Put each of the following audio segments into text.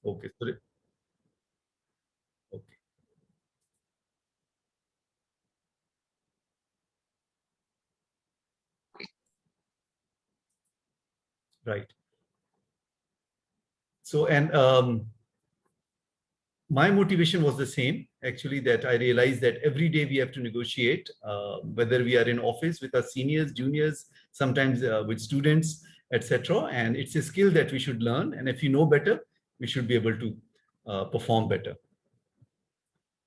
Okay. Okay. Right. So, and my motivation was the same, actually, that I realized that every day we have to negotiate, whether we are in office with our seniors, juniors, sometimes with students, etc. And it's a skill that we should learn. And if you know better, we should be able to perform better.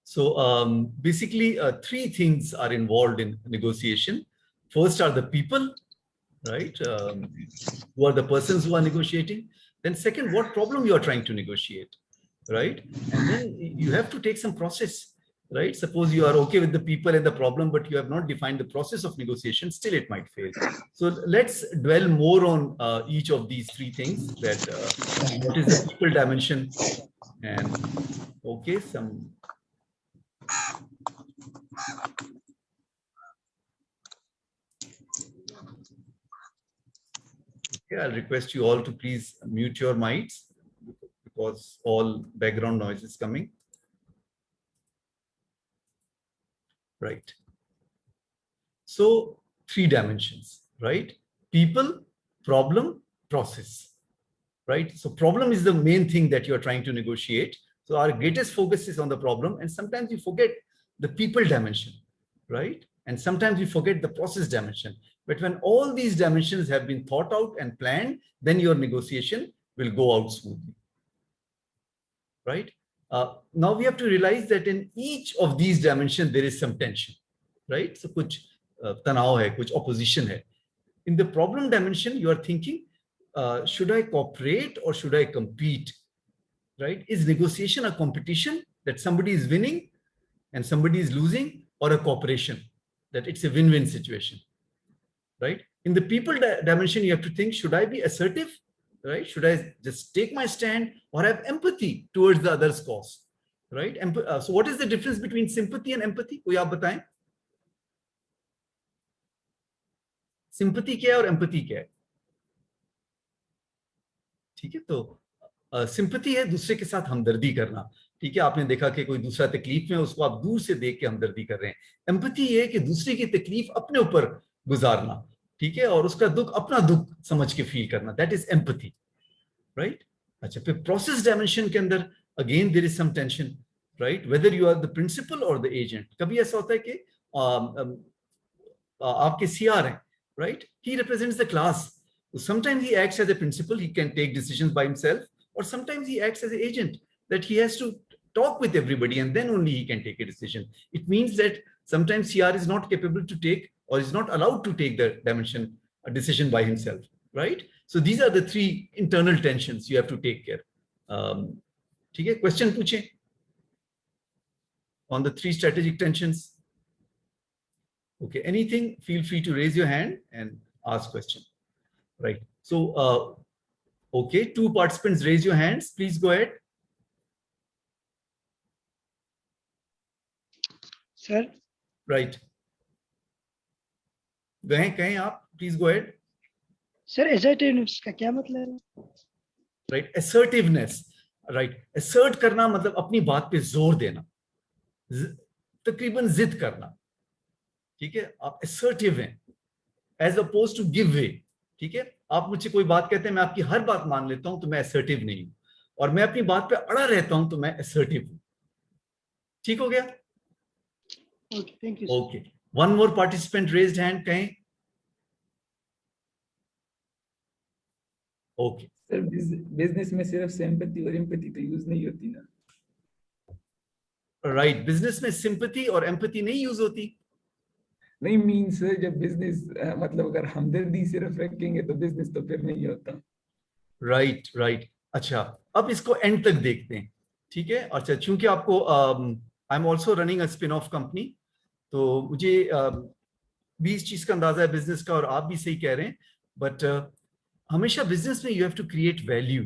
So basically, three things are involved in negotiation. First are the people, right? Who are the persons who are negotiating? Then second, what problem you are trying to negotiate, right? And then you have to take some process, right? Suppose you are okay with the people and the problem, but you have not defined the process of negotiation, still it might fail. So let's dwell more on each of these three things, that what is the people dimension, and okay, some. Okay, I'll request you all to please mute your mics because all background noise is coming. Right. So three dimensions, right? People, problem, process, right? So problem is the main thing that you're trying to negotiate. So our greatest focus is on the problem, and sometimes you forget the people dimension, right? And sometimes you forget the process dimension. But when all these dimensions have been thought out and planned, then your negotiation will go out smoothly, right? Now we have to realize that in each of these dimensions, there is some tension, right? So kuch tanav hai, kuch opposition hai. In the problem dimension, you are thinking, should I cooperate or should I compete, right? Is negotiation a competition that somebody is winning and somebody is losing, or a cooperation that it's a win-win situation, right? In the people dimension, you have to think, should I be assertive, right? Should I just take my stand or have empathy towards the other's cause, right? So what is the difference between sympathy and empathy? कोई आप बताएं? Sympathy क्या है और empathy क्या है? ठीक है, तो सिंपैथी है दूसरे के साथ हमदर्दी करना, ठीक है? आपने देखा कि कोई दूसरा तकलीफ में, उसको आप दूर से देख के हमदर्दी कर रहे हैं। एम्पैथी ये है कि दूसरे की तकलीफ अपने ऊपर गुजारना, ठीक है, और उसका दुख अपना दुख समझ के फील करना, दैट इज एम्पैथी, राइट? अच्छा, फिर प्रोसेस डायमेंशन के अंदर again there is some tension, right? Whether you are the principal और द एजेंट। कभी ऐसा होता है कि आपके सीआर हैं, right? He represents the class, sometimes he acts as a principal, he can take decisions by himself, or sometimes he acts as an agent, that he has to talk with everybody and then only he can take a decision. It means that sometimes CR is not capable to take, or is not allowed to take the decision by himself, right? So these are the three internal tensions you have to take care. ठीक है, question पूछें on the three strategic tensions. Okay, anything, feel free to raise your hand and ask question. Right. So, okay, two participants raise your hands. Please go ahead. Sir. Right. कहें आप, please go ahead. Sir, assertiveness का क्या मतलब है? Right, assertiveness. Right, assert करना मतलब अपनी बात पे जोर देना, तकरीबन जिद करना, ठीक है? आप assertive हैं, as opposed to give way, ठीक है? आप मुझे कोई बात कहते हैं, मैं आपकी हर बात मान लेता हूं, तो मैं assertive नहीं हूं, और मैं अपनी बात पे अड़ा रहता हूं, तो मैं assertive हूं। ठीक हो गया? Okay, thank you. Okay, one more participant raised hand, कहें? Okay. सर बिजनेस में सिर्फ सिंपैथी और एम्पैथी तो यूज नहीं होती ना? राइट, बिजनेस में सिंपैथी और एम्पैथी नहीं यूज होती। नहीं मींस जब बिजनेस मतलब अगर हमदर्दी सिर्फ रखेंगे तो बिजनेस तो फिर नहीं होता। राइट राइट, अच्छा, अब इसको एंड तक देखते हैं, ठीक है? अच्छा, चूंकि आपको I am also running a spin off company, तो मुझे भी इस चीज का अंदाजा है बिजनेस का, और आप भी सही कह रहे हैं, बट हमेशा बिजनेस में you have to create value,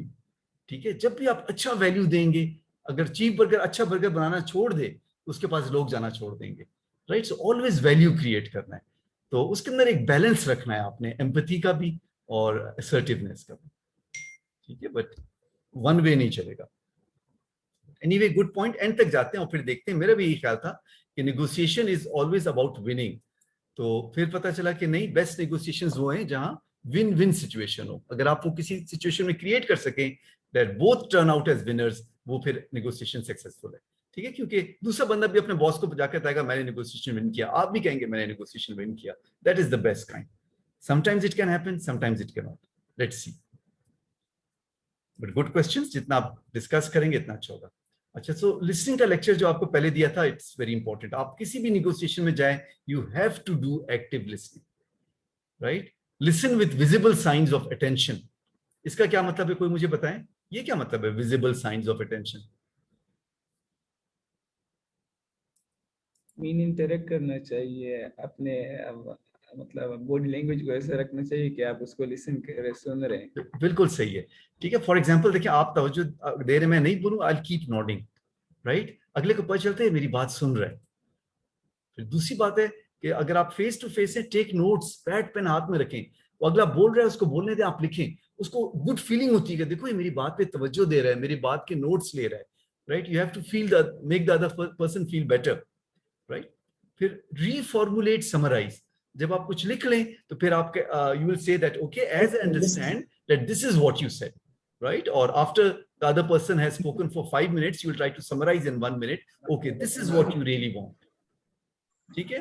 ठीक है? जब भी आप अच्छा वैल्यू देंगे, अगर चीप बर्गर अच्छा बर्गर बनाना छोड़ दे, तो उसके पास लोग जाना छोड़ देंगे, right? So always value create करना है, तो उसके अंदर एक बैलेंस रखना है आपने, एम्पैथी का भी और असर्टिवनेस का भी, ठीक है? बट वन वे नहीं चलेगा। एनीवे गुड पॉइंट, एंड तक जाते हैं और फिर देखते हैं। मेरा भी यही ख्याल था कि negotiation is always about winning. तो फिर पता चला कि नहीं, बेस्ट नेगोशिएशंस वो हैं जहां विन विन सिचुएशन हो। अगर आप वो किसी सिचुएशन में क्रिएट कर सकें that both turn out as winners, वो फिर नेगोशिएशन सक्सेसफुल है। ठीक है, क्योंकि दूसरा बंदा भी अपने बॉस को जाकर बताएगा मैंने नेगोशिएशन विन किया, आप भी कहेंगे मैंने नेगोशिएशन विन किया। That is the best kind. Sometimes it can happen, sometimes it can not, let's see. But good questions, जितना आप डिस्कस करेंगे इतना अच्छा होगा। अच्छा, सो लिसनिंग का लेक्चर जो आपको पहले दिया था, इट्स वेरी इंपॉर्टेंट। आप किसी भी नेगोशिएशन में जाए, you have to do active listening, right? Listen with visible signs of attention. इसका क्या मतलब है, कोई मुझे बताएं, ये क्या मतलब है visible signs of attention? Mean interact करना चाहिए अपने, मतलब बॉडी लैंग्वेज को ऐसे रखना चाहिए कि आप उसको लिसन कर रहे, सुन रहे हैं। बिल्कुल सही है। ठीक है, फॉर एग्जांपल देखिए, आप तवज्जो दे रहे, मैं नहीं बोलूं I will keep nodding, right? अगले को पता चलता है मेरी बात सुन रहा है। फिर दूसरी बात है कि अगर आप फेस टू फेस है, टेक नोट्स, पैड पेन हाथ में रखें, वो अगला बोल रहा है उसको बोलने दें, आप लिखें, उसको गुड फीलिंग होती है कि देखो ये मेरी बात पे तवज्जो दे रहा है, मेरी बात के नोट्स ले रहा है, right? You have to feel the make the other person feel better, right? फिर रीफॉर्मुलेट, समराइज। जब आप कुछ लिख लें तो फिर आपके you will say that okay, as I understand that this is what you said, right? Or after the other person has spoken for 5 minutes, you will try to summarize in 1 minute. Okay, this is what you really want. ठीक है?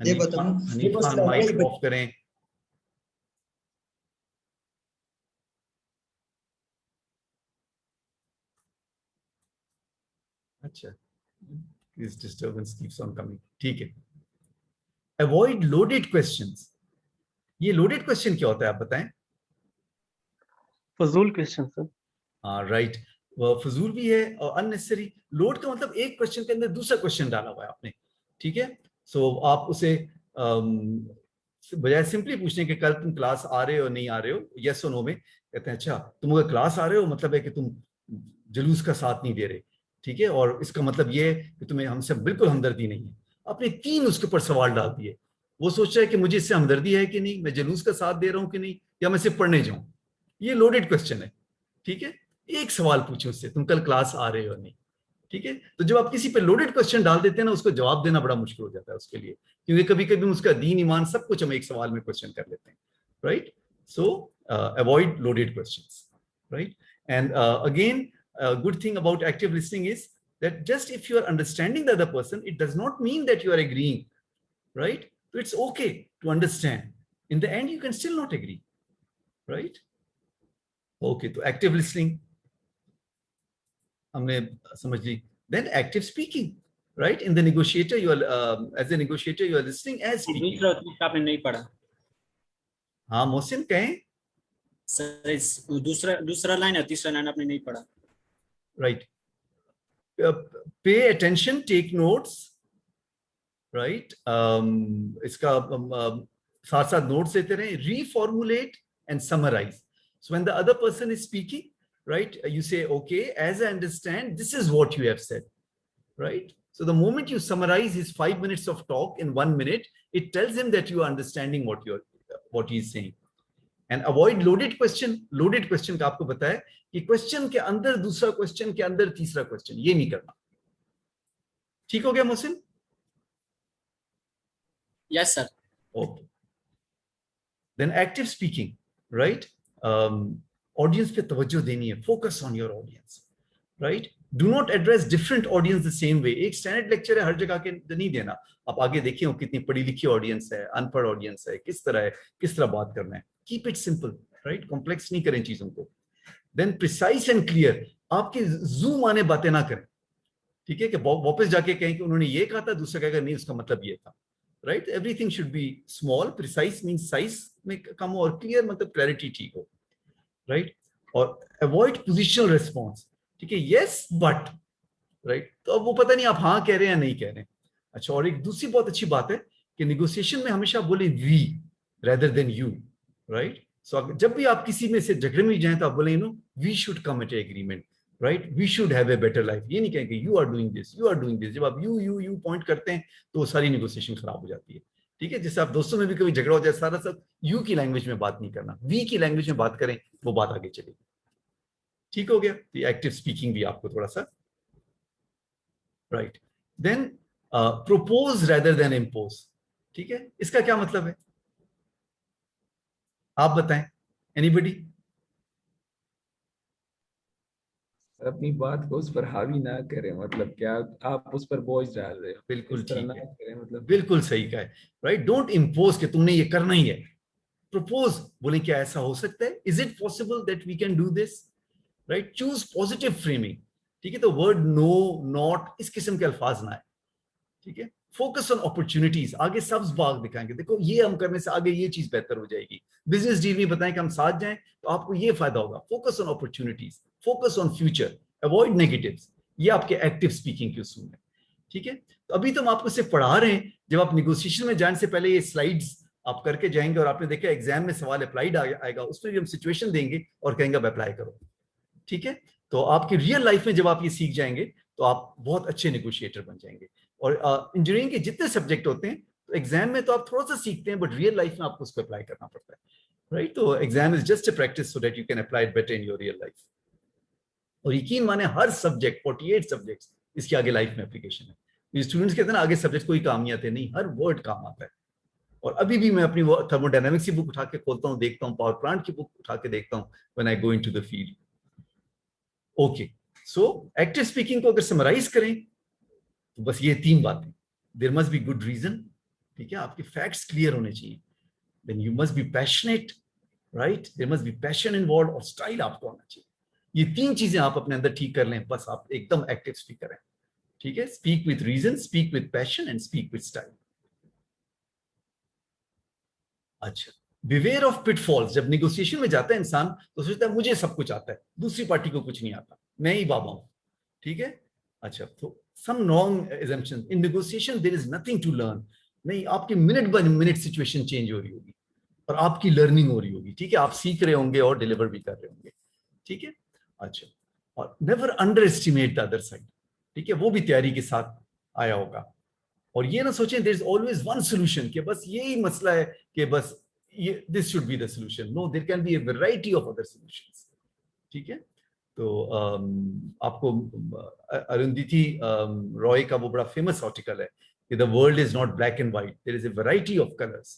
Hanif Khan mic off करें। अच्छा, this disturbance keeps on coming. ठीक है। Avoid loaded questions. ये loaded question क्या होता है, आप बताएं? फजूल क्वेश्चन सर। हाँ, राइट। फजूल भी है और अननेसेसरी। लोड का मतलब एक क्वेश्चन के अंदर दूसरा क्वेश्चन डाला हुआ है आपने, ठीक है? सो आप उसे बजाय सिंपली पूछने के कल तुम क्लास आ रहे हो नहीं आ रहे हो, यस और नो में कहते हैं अच्छा तुम अगर क्लास आ रहे हो मतलब है कि तुम जुलूस का साथ नहीं दे रहे, ठीक है? और इसका मतलब ये है कि तुम्हें हमसे बिल्कुल हमदर्दी नहीं है। आपने 3 उसके ऊपर सवाल डाल दिए। वो सोच रहा है कि मुझे इससे हमदर्दी है कि नहीं, मैं जुलूस का साथ दे रहा हूँ कि नहीं, या मैं सिर्फ पढ़ने जाऊँ। ये लोडेड क्वेश्चन है, ठीक है? एक सवाल पूछो उससे, तुम कल क्लास आ रहे हो नहीं, ठीक है? तो जब आप किसी पे लोडेड क्वेश्चन डाल देते हैं ना, उसको जवाब देना बड़ा मुश्किल हो जाता है उसके लिए, क्योंकि कभी कभी उसका दीन ईमान सब कुछ हम एक सवाल में क्वेश्चन कर लेते हैं, right? So avoid loaded questions, right? And again good thing about active listening is that just if you are understanding the other person, it does not mean that you are agreeing, right? So it's okay to understand. In the end, you can still not agree, right? Okay, so active listening हमने समझ ली. Then active speaking, right? In the negotiator, you are as a negotiator, you are listening as speaking. दूसरा आपने नहीं पढ़ा हाँ मोहसिन कहें sir, दूसरा line है, तीसरा लाइन आपने नहीं पढ़ा, right? Pay attention, take notes, right? इसका साथ साथ नोट्स लेते रहें. Reformulate and summarize. So when the other person is speaking, right, you say, okay, as I understand, this is what you have said, right? So the moment you summarize his 5 minutes of talk in 1 minute, it tells him that you are understanding what he is saying. And avoid loaded question. Loaded question का आपको पता है कि question के अंदर दूसरा question के अंदर तीसरा क्वेश्चन, ये नहीं करना. ठीक हो गया Mohsin? Yes sir. Okay. Then active speaking, right? Audience पे तवज्जो देनी है. Focus on your audience, right? Do not address different audience the same way. एक स्टैंडर्ड लेक्चर है हर जगह के नहीं देना. आप आगे देखिए वो कितनी पढ़ी लिखी ऑडियंस है, अनपढ़ ऑडियंस है, किस तरह बात करना है. Keep it simple, right? Complex नहीं करें चीजों को. Then precise and clear. आपके जूम आने बातें ना करें, ठीक है? कि वापस जाके कहें कि उन्होंने ये कहा था, दूसरा कहेगा नहीं उसका मतलब ये था, right? Everything should be small. Precise means size में कम हो और clear मतलब clarity ठीक हो, right? और avoid positional response, ठीक है? Yes but, right? तो अब वो पता नहीं आप हाँ कह रहे हैं या नहीं कह रहे हैं. अच्छा, और एक दूसरी बहुत अच्छी बात है कि negotiation में हमेशा बोले we rather than you, right? So जब भी आप किसी में से झगड़े में जाएं तो आप बोले we should come at an agreement. Right, we should have a better life, ये नहीं कहेंगे you are doing this, you are doing this. जब आप यू पॉइंट करते हैं तो सारी नेगोशिएशन खराब हो जाती है। ठीक है, जैसे आप दोस्तों में भी कभी झगड़ा हो जाए, सारा सब यू की लैंग्वेज में बात नहीं करना, वी की लैंग्वेज में बात करें, वो बात आगे चलेगी। ठीक हो गया, तो एक्टिव स्पीकिंग भी आपको थोड़ा सा, right. Then propose rather than impose. ठीक है, इसका क्या मतलब है, आप बताएं, एनीबडी? अपनी बात को उस पर हावी ना करें, मतलब क्या आप उस पर बोझ डाल रहे हो, बिल्कुल इस तरह ठीक ना है, करें, मतलब बिल्कुल सही कहा है, राइट। डोंट इम्पोज कि तुमने ये करना ही है। प्रपोज, बोले क्या ऐसा हो सकता है, is it possible that we can do this, right. Choose positive framing. ठीक है, तो वर्ड नो, नॉट, इस किस्म के अल्फाज ना है। ठीक है, फोकस ऑन अपॉर्चुनिटीज, आगे सब्ज बाग दिखाएंगे, देखो ये हम करने से आगे ये चीज बेहतर हो जाएगी। बिजनेस डील में बताएं कि हम साथ जाएं तो आपको ये फायदा होगा। Focus on opportunities, focus on future, avoid negatives, ये आपके एक्टिव स्पीकिंग के उसूल है। ठीक है, तो अभी तो हम आपको सिर्फ पढ़ा रहे हैं, जब आप निगोशिएशन में जाने से पहले ये स्लाइड्स आप करके जाएंगे, और आपने देखा एग्जाम में सवाल अप्लाइड आएगा, उसमें भी हम सिचुएशन देंगे और कहेंगे अब अप्लाई करो। ठीक है, तो आपकी रियल लाइफ में जब आप ये सीख जाएंगे तो आप बहुत अच्छे नेगोशिएटर बन जाएंगे। और इंजीनियरिंग के जितने सब्जेक्ट होते हैं, तो एग्जाम में तो आप थोड़ा सा सीखते हैं, बट रियल लाइफ में आपको उसको अप्लाई करना पड़ता है, राइट। तो exam is just a practice so that you can apply it better in your real life. और यकीन माने हर सब्जेक्ट, 48 सब्जेक्ट्स, इसके आगे लाइफ में एप्लीकेशन है। ये स्टूडेंट्स कहते हैं ना आगे सब्जेक्ट कोई काम नहीं आते, नहीं, हर वर्ड काम आता है। और अभी भी मैं अपनी थर्मोडायनामिक्स की बुक उठा के खोलता हूँ, देखता हूँ, पावर प्लांट की बुक उठा के देखता हूँ when I go into the field. Okay, so active speaking को अगर समराइज करें तो बस ये 3 बातें। There must be good reason, ठीक है, आपके फैक्ट्स क्लियर होने चाहिए। Then you must be passionate, right, there must be passion involve, और स्टाइल आपको आना चाहिए। ये 3 चीजें आप अपने अंदर ठीक कर लें, बस आप एकदम एक्टिव स्पीकर हैं। ठीक है, speak with reason, speak with passion and speak with style. अच्छा, बिवेयर ऑफ पिटफॉल्स। जब निगोशिएशन में जाता है इंसान तो सोचता है मुझे सब कुछ आता है, दूसरी पार्टी को कुछ नहीं आता, मैं ही बाबा हूं। ठीक है, अच्छा, तो some wrong assumption in negotiation, there is nothing to learn. नहीं, आपकी minute by minute situation change हो रही होगी और आपकी लर्निंग हो रही होगी। ठीक है, आप सीख रहे होंगे और डिलीवर भी कर रहे होंगे। ठीक है, अच्छा, और never under estimate the other side. ठीक है, वो भी तैयारी के साथ आया होगा। और ये ना सोचें there is always one solution, कि बस यही मसला है कि बस ये this should be the solution. No, there can be a variety of other solutions. ठीक है, तो आपको अरुंधति रॉय का वो बड़ा फेमस आर्टिकल है कि the world is not black and white, there is a variety of colours.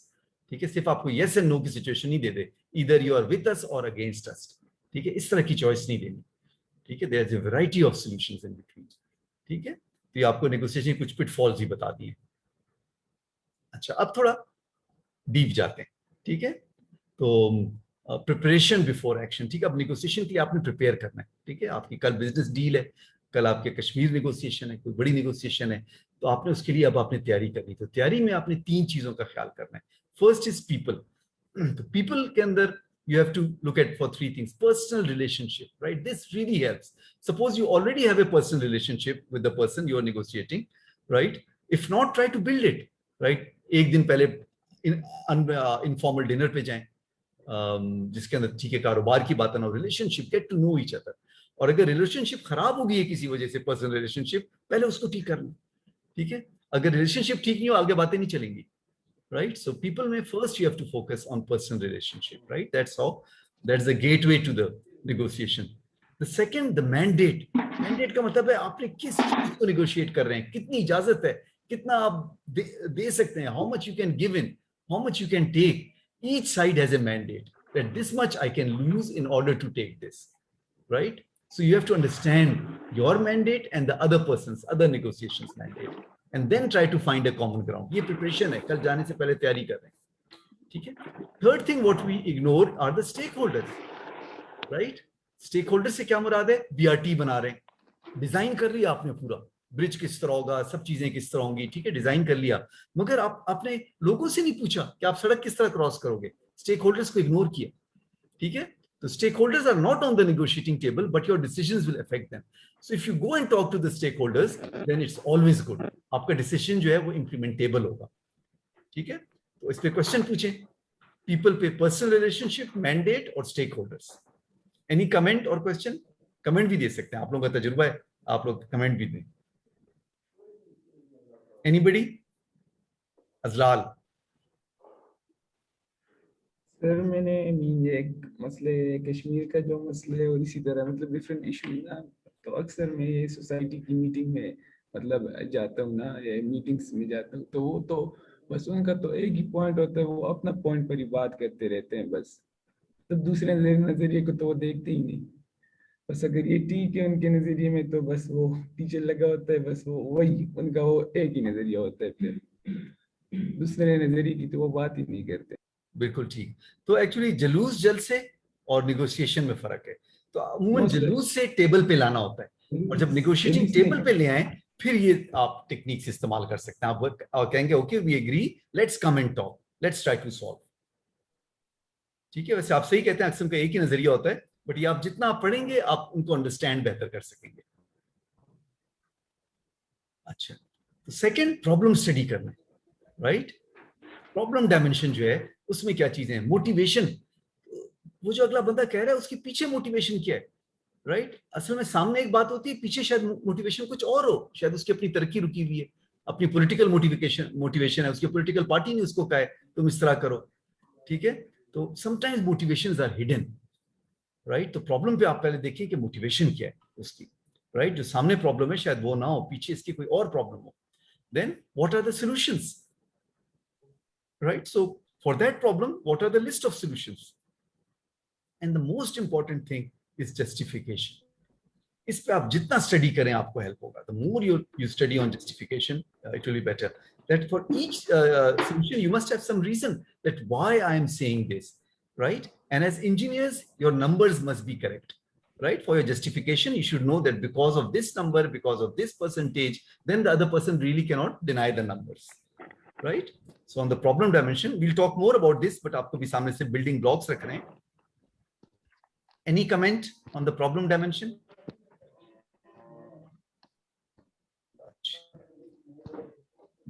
ठीक है, सिर्फ आपको यस एंड नो की सिचुएशन नहीं दे दे, either you are with us और अगेंस्ट अस। ठीक है, इस तरह की चॉइस नहीं देनी। ठीक है, there is a variety of solutions in between. ठीक है, तो ये आपको नेगोशिएशन कुछ पिटफॉल्स ही बता दिए। अच्छा, अब थोड़ा डीप जाते हैं। ठीक है, तो प्रिपरेशन बिफोर एक्शन। ठीक है, अब नेगोशिएशन के लिए आपने प्रिपेयर करना है। ठीक है, आपकी कल बिजनेस डील है, कल आपके कश्मीर नेगोशिएशन है, कोई बड़ी नेगोशिएशन है, तो आपने उसके लिए अब आपने तैयारी करनी। तो तैयारी में आपने 3 चीजों का ख्याल करना है। First is people. तो पीपल के अंदर you have to look at for 3 things. Personal relationship, right? This really helps. Suppose you already have a personal relationship with the person you are negotiating, right? If not, try to build it, right? एक दिन पहले informal dinner पे जाएं, जिसके अंदर ठीक है कारोबार की बात ना हो, relationship, get to know each other. और अगर रिलेशनशिप खराब हो गई है किसी वजह से, पर्सनल रिलेशनशिप, पहले उसको ठीक कर लो। ठीक है, अगर रिलेशनशिप ठीक नहीं हो आगे बातें नहीं चलेंगी। Right, so people may first you have to focus on personal relationship, right? That's the gateway to the negotiation. The second, the mandate. Mandate का मतलब है आपने किस चीज को negotiate कर रहे हैं, कितनी इजाजत है, कितना आप दे सकते हैं, how much you can give in, how much you can take. Each side has a mandate that this much I can lose in order to take this, right? So you have to understand your mandate and the other person's, other negotiations mandate. And then try to find a common ground. ये preparation है, कल जाने से पहले तैयारी कर रहे हैं। ठीक है, third thing what we ignore are the stakeholders, right? Stakeholder से क्या मुराद है? बीआरटी बना रहे हैं, डिजाइन कर लिया आपने पूरा, ब्रिज किस तरह होगा, सब चीजें किस तरह होंगी, ठीक है, डिजाइन कर लिया, मगर आप अपने लोगों से नहीं पूछा कि आप सड़क किस तरह क्रॉस करोगे, स्टेक होल्डर्स को इग्नोर किया। ठीक है, तो stakeholders are not on the negotiating table, but your decisions will affect them. So if you go and talk to the stakeholders, then it's always good. आपका decision जो है वो implementable होगा। ठीक है, तो इस पे क्वेश्चन पूछें, people पे personal relationship, mandate और stakeholders. Any comment or question? Comment भी दे सकते हैं, आप लोगों का तजुर्बा है, आप लोग कमेंट भी दें। एनीबडी? अजलाल? सर मैंने ये एक मसले कश्मीर का जो मसले और इसी तरह मतलब डिफरेंट इशू ना, तो अक्सर मैं ये सोसाइटी की मीटिंग में मतलब जाता हूँ ना, ये मीटिंग्स में जाता हूँ, तो वो तो बस उनका तो एक ही पॉइंट होता है, वो अपना पॉइंट पर ही बात करते रहते हैं बस, तो दूसरे नजरिए को तो वो देखते ही नहीं। बस अगर ये ठीक है उनके नजरिए में तो बस वो टीचर लगा होता है, बस वो वही उनका वो एक ही नजरिया होता है, फिर दूसरे नजरिए की तो वो बात ही नहीं करते। बिल्कुल ठीक। तो एक्चुअली जलूस जल से और निगोशिएशन में फर्क है। तो अमूमन Most- जलूस से टेबल पे लाना होता है, और जब निगोशिएटिंग जलूस में- टेबल पे ले आए फिर ये आप टेक्निक्स इस्तेमाल कर सकते हैं। आप कहेंगे okay we agree, let's come and talk, let's try to solve. ठीक है, वैसे आप सही कहते हैं, अक्सर का एक ही नजरिया होता है, बट ये आप जितना आप पढ़ेंगे आप उनको अंडरस्टैंड बेहतर कर सकेंगे। अच्छा, तो सेकंड प्रॉब्लम स्टडी करना है, राइट? प्रॉब्लम डायमेंशन जो है उसमें क्या चीजें हैं? मोटिवेशन, वो जो अगला बंदा कह रहा है उसके पीछे मोटिवेशन क्या है, राइट? असल में सामने एक बात होती है, पीछे शायद मोटिवेशन कुछ और हो, शायद उसकी अपनी तरक्की रुकी हुई है, अपनी पॉलिटिकल मोटिवेशन है, उसकी पॉलिटिकल पार्टी ने उसको कहा है तुम इस तरह करो। ठीक है, तो sometimes motivations are hidden, right? तो प्रॉब्लम पे आप पहले देखिए कि मोटिवेशन क्या है उसकी, राइट? जो सामने प्रॉब्लम है शायद वो ना हो, पीछे इसकी कोई और प्रॉब्लम हो। Then what are the solutions, right? So for that problem what are the list of solutions, and the most important thing is justification. इस पे आप जितना स्टडी करें आपको हेल्प होगा। The more you study on justification, it will be better. That for each solution you must have some reason that why I am saying this, right? And as engineers your numbers must be correct, right? For your justification you should know that because of this number, because of this percentage, then the other person really cannot deny the numbers, right? So on the problem dimension we'll talk more about this, but आपको भी सामने से building blocks रख रहे हैं। Any comment on the problem dimension?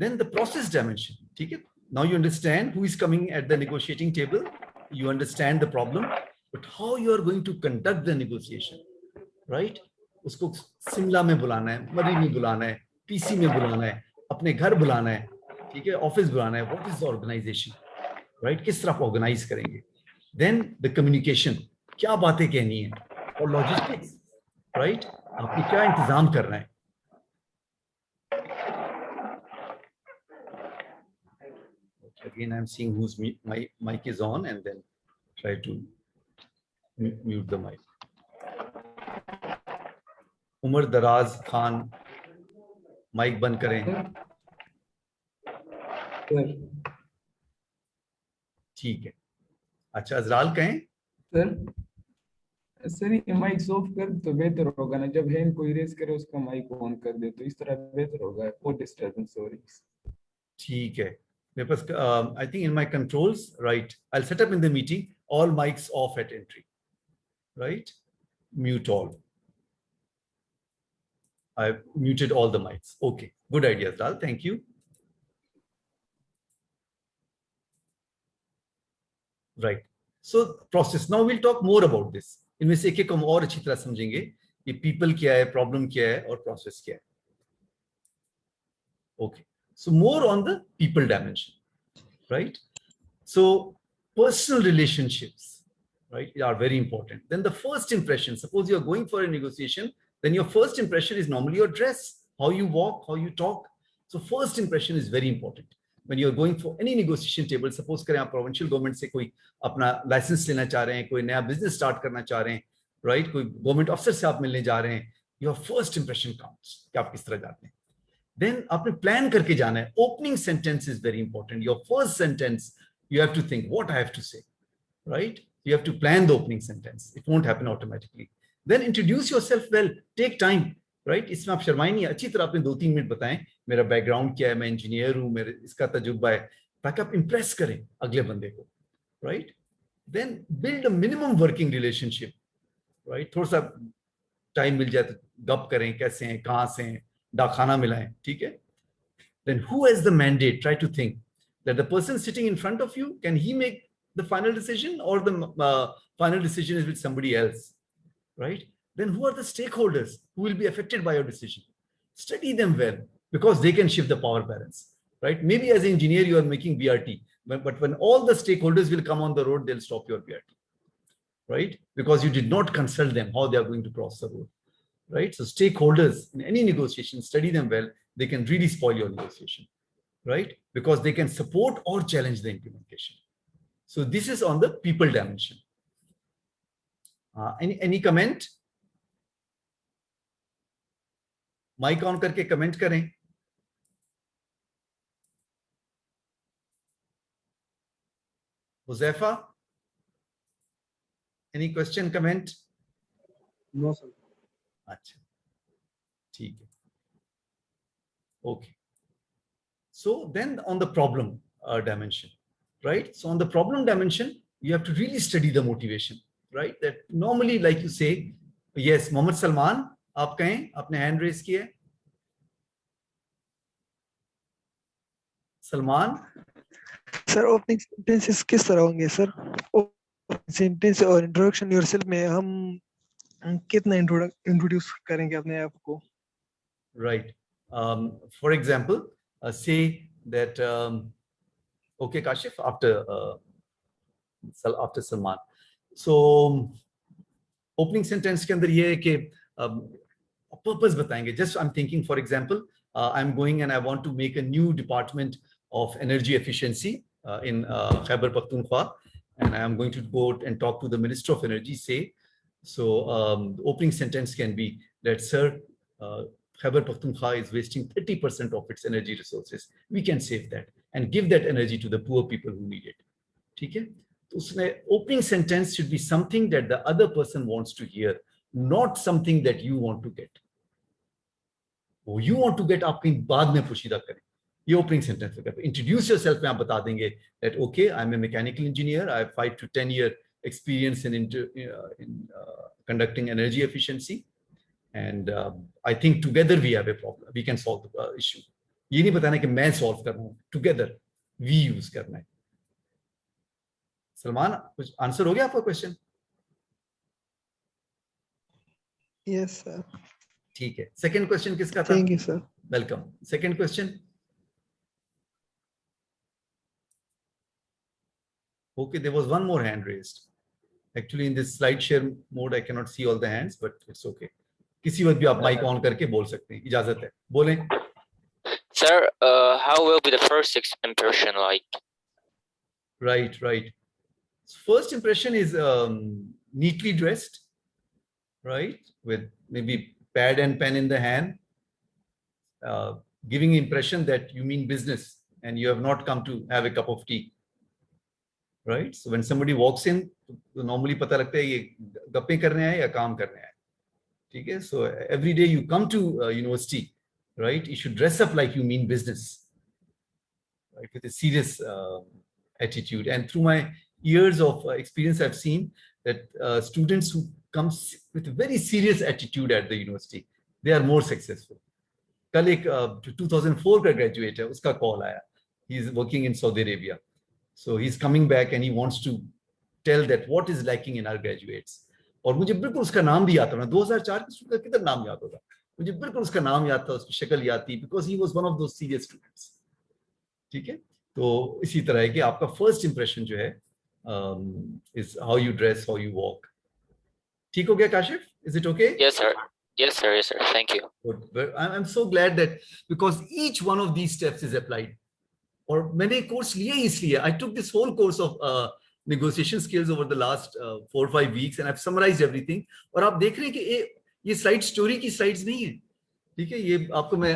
Then the process dimension. ठीक है, now you understand who is coming at the negotiating table, you understand the problem, but how you are going to conduct the negotiation, right? उसको शिमला में बुलाना है, मरी में बुलाना है, पीसी में बुलाना है, अपने घर बुलाना है, ठीक है, ऑफिस बुलाना है, what is the organization, right? किस तरह ऑर्गेनाइज करेंगे? Then the communication, क्या बातें कहनी है, और लॉजिस्टिक्स, राइट? आपको क्या इंतजाम करना है? Again, I'm seeing whose my mic is on, and then try to mute the mic. Umar दराज खान, माइक बंद करें। ठीक है, अच्छा अजराल कहें। सर ये माइक ऑफ कर तो बेहतर होगा ना, जब हैंड कोई रेस करे उसका माइक ऑन कर दे तो इस तरह बेहतर होगा, कोई डिस्टर्बेंस हो रही। ठीक है, मेरे पास I think in my controls, right, I'll set up in the meeting all mics off at entry, right? Mute all. I've muted all the mics. Okay, good idea, Dal. Thank you. Right. So process. Now we'll talk more about this. इनमें से एक-एक हम और अच्छी तरह समझेंगे कि people क्या है, problem क्या है और process क्या है. Okay. So more on the people dimension, right? So personal relationships, right, are very important. Then the first impression, suppose you're going for a negotiation, then your first impression is normally your dress, how you walk, how you talk. So first impression is very important. When you're going for any negotiation table, suppose करें आप provincial government से कोई अपना license लेना चाह रहे हैं, कोई नया business start करना चाह रहे हैं, right? कोई government officer से आप मिलने जा रहे हैं, your first impression counts, कि आप किस तरह जाते हैं. Then आपने plan करके जाना है. Opening sentence is very important. Your first sentence, you have to think what I have to say, right? You have to plan the opening sentence. It won't happen automatically. Then introduce yourself well. Take time, right? इसमें आप शर्माएं नहीं, अच्छी तरह आपने 2-3 minute बताएं मेरा background क्या है, मैं इंजीनियर हूं, मेरे इसका तजुर्बा है, ताकि आप इंप्रेस करें अगले बंदे को, right? Then build a minimum working relationship, right? थोड़ा सा टाइम मिल जाए तो गप करें, कैसे हैं, कहाँ से हैं, खाना मिलाएं, ठीक है? Then who has the mandate? Try to think that the person sitting in front of you, can he make the final decision, or the final decision is with somebody else, right? then who are the stakeholders who will be affected by your decision? Study them well, because they can shift the power balance, right? Maybe as an engineer, you are making BRT, but when all the stakeholders will come on the road, they'll stop your BRT, right? Because you did not consult them how they are going to cross the road, right? So stakeholders in any negotiation, study them well. They can really spoil your negotiation, right? Because they can support or challenge the implementation. So this is on the people dimension. Any comment? Mic on करके comment करें. Huzaifa, any question comment? No sir. अच्छा, ठीक है. Okay. So then on the problem dimension, right? So on the problem dimension, you have to really study the motivation, right? That normally, like you say, yes, Mohammed Salman, आप कहें, आपने hand raise किया. Salman. Sir opening sentences किस तरह होंगे sir? Sentence और introduction yourself में हम कितना इंट्रोड्यूस करेंगे अपने आप को? Right. For example, say that okay, Kashif, after Salman. So opening sentence के अंदर ये है कि purpose बताएंगे. Just I'm thinking, for example, I'm going and I want to make a new department of energy efficiency in Khyber Pakhtunkhwa, and I am going to go and talk to the Minister of Energy. Say, so the opening sentence can be that, sir, Khyber Pakhtunkhwa is wasting 30% of its energy resources. We can save that and give that energy to the poor people who need it. ठीक है? तो उसमें opening sentence should be something that the other person wants to hear, not something that you want to get. वो you want to get आप कहीं बाद में पुशीदा करें. ये opening sentence है. Introduce yourself में आप बता देंगे that okay, I'm a mechanical engineer. I have 5 to 10 year experience in conducting energy efficiency. And I think together we have a problem. We can solve the issue. ये नहीं बताना कि मैं solve कर रहा हूँ. Together we use करना है. सलमान, कुछ आंसर हो गया आपका क्वेश्चन? Yes sir. ठीक है. सेकंड क्वेश्चन किसका था? Thank you sir. Welcome. Second question. Okay, there was one more hand raised. Actually, in this slide share mode, I cannot see all the hands, but it's okay. किसी वक्त भी आप mic on करके बोल सकते हैं. इजाजत है. बोलें. Sir, how will be the first impression like? Right, right. First impression is neatly dressed, right, with maybe pad and pen in the hand, giving impression that you mean business and you have not come to have a cup of tea, right? So when somebody walks in, normally पता लगता है ये गप्पे करने आए या काम करने आए. ठीक है? So every day you come to university, right, you should dress up like you mean business, right, with a serious attitude. And through my years of experience, I've seen that students who come with a very serious attitude at the university, they are more successful. कल एक 2004 का graduate है, उसका call आया. He is working in Saudi Arabia. So he's coming back and he wants to tell that what is lacking in our graduates. और मुझे बिल्कुल उसका नाम भी याद था. 2004 के स्टूडेंट का कितना नाम याद होगा? मुझे बिल्कुल उसका नाम याद था, उसकी शक्ल याद थी, because he was one of those serious students. ठीक है? तो इसी तरह है कि आपका first impression जो है is how you dress, how you walk. ठीक हो गया Kashif? Is it okay? Yes, sir. Yes, sir. Yes, sir. Thank you. Good. I'm so glad that because each one of these steps is applied. और मैंने course लिया इसलिए. I took this whole course of negotiation skills over the last 4 or 5 weeks and I've summarized everything. और आप देख रहे हैं कि ये slide story की slides नहीं है. ठीक है? ये आपको मैं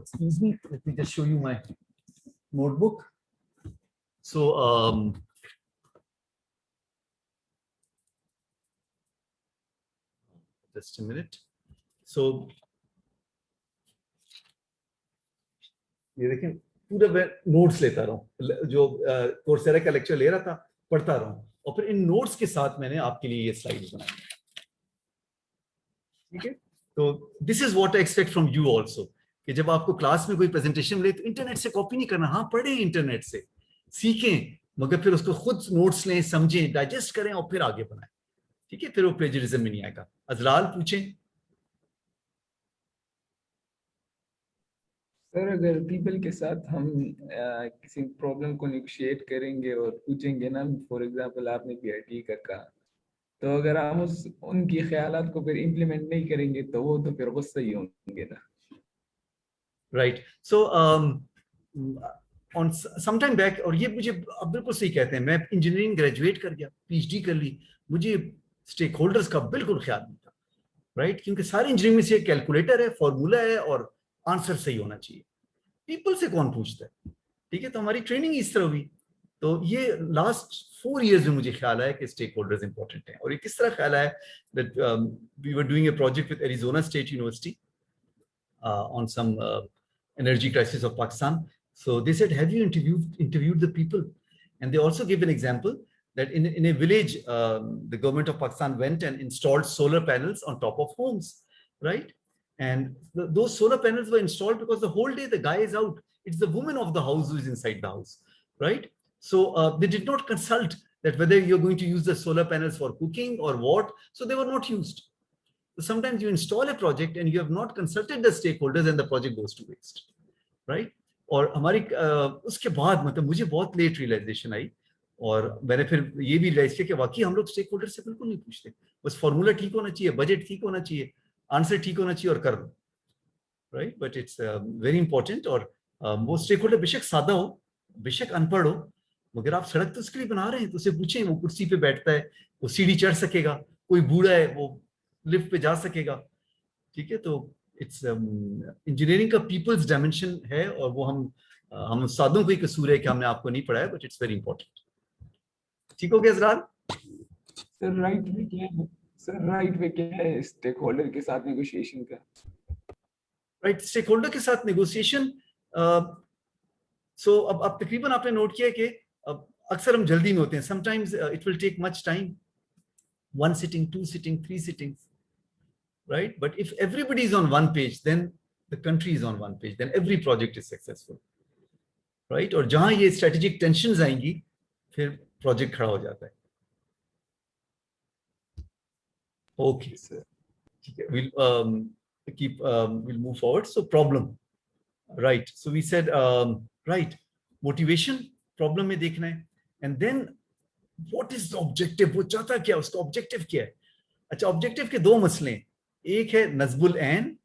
excuse me, let me just show you my notebook. So just a minute. So ये देखें, पूरा मैं नोट्स लेता रहा हूँ. जो कोर्सेरा का लेक्चर ले रहा था, पढ़ता रहा हूँ और फिर इन नोट्स के साथ मैंने आपके लिए ये स्लाइड्स बनाई. ठीक है? तो this is what I expect from you also, कि जब आपको क्लास में कोई प्रेजेंटेशन मिले तो इंटरनेट से कॉपी नहीं करना. हाँ, पढ़ें इंटरनेट से, सीखें, मगर फिर उसको खुद नोट्स लें, समझें, डाइजेस्ट करें और फिर आगे बनाएं. ठीक है, फिर वो प्लेजरिज्म में नहीं आएगा। अजलाल पूछें। सर अगर पीपल के साथ हम किसी प्रॉब्लम को निगोशिएट करेंगे और पूछेंगे ना, फॉर एग्जांपल आपने पीआईटी का कहा, तो अगर हम उनकी ख्यालात को फिर इम्प्लीमेंट नहीं करेंगे तो वो तो फिर गुस्सा ही होंगे ना। Right, so on some time back, और ये मुझे अब बिल्कुल सही कहते हैं, मैं इंजीनियरिंग ग्रेजुएट कर गया, पीएचडी कर ली, मुझे स्टेक होल्डर्स का बिल्कुल ख्याल नहीं था, राइट, क्योंकि सारी इंजीनियरिंग में से कैलकुलेटर है, फॉर्मूला है और आंसर सही होना चाहिए। पीपल से कौन पूछता है? ठीक है, तो हमारी ट्रेनिंग इस तरह हुई। तो ये लास्ट 4 years में मुझे ख्याल आया कि स्टेक होल्डर्स इंपॉर्टेंट हैं। और ये किस तरह ख्याल आया that we were doing a project with Arizona State University on some energy crisis of Pakistan. So they said, have you interviewed the people? And they also gave an example that in a village, the government of Pakistan went and installed solar panels on top of homes, right? And those solar panels were installed because the whole day the guy is out. It's the woman of the house who is inside the house, right? So they did not consult that whether you're going to use the solar panels for cooking or what. So they were not used. So sometimes you install a project and you have not consulted the stakeholders and the project goes to waste, right? और हमारी उसके बाद मतलब मुझे बहुत late realisation आई, और मैंने फिर ये भी रियलाइज किया कि वाकई हम लोग स्टेक होल्डर से बिल्कुल नहीं पूछते। बस फॉर्मूला ठीक होना चाहिए, बजट ठीक होना चाहिए, आंसर ठीक होना चाहिए और कर दो, right? But it's very important. और वो स्टेक होल्डर बेशक सादा हो, बेशक अनपढ़ हो, मगर आप सड़क तो उसके लिए बना रहे हैं, तो उसे पूछें, वो कुर्सी पे बैठता है, वो सीढ़ी चढ़ सकेगा, कोई बूढ़ा है वो लिफ्ट पे जा सकेगा, ठीक है? तो इट्स इंजीनियरिंग का पीपल्स डायमेंशन है, और वो हम उस्तादों को ही कसूर है कि हमने आपको नहीं पढ़ाया, बट इट्स वेरी इंपॉर्टेंट। ठीक हो गया इजरार? सर राइट वे क्या है? सर राइट वे क्या है स्टेक होल्डर के साथ नेगोशिएशन का? राइट, स्टेक होल्डर के साथ नेगोशिएशन, सो अब तकरीबन आपने नोट किया कि अक्सर हम जल्दी में होते हैं। Sometimes it will take much time, 1 sitting, 2 sitting, 3 sittings, right? But if everybody is on one page, then the country is on one page, then every project is successful, right? और जहां ये strategic tensions आएंगी, फिर project खड़ा हो जाता है। Okay, sir. ठीक है, we'll move forward. So problem, right? So we said, right, motivation problem में देखना है, and then what is the objective? वो चाहता क्या, उसका objective क्या है? अच्छा, objective के 2 मसले हैं, एक है नज़्बुल ऐन,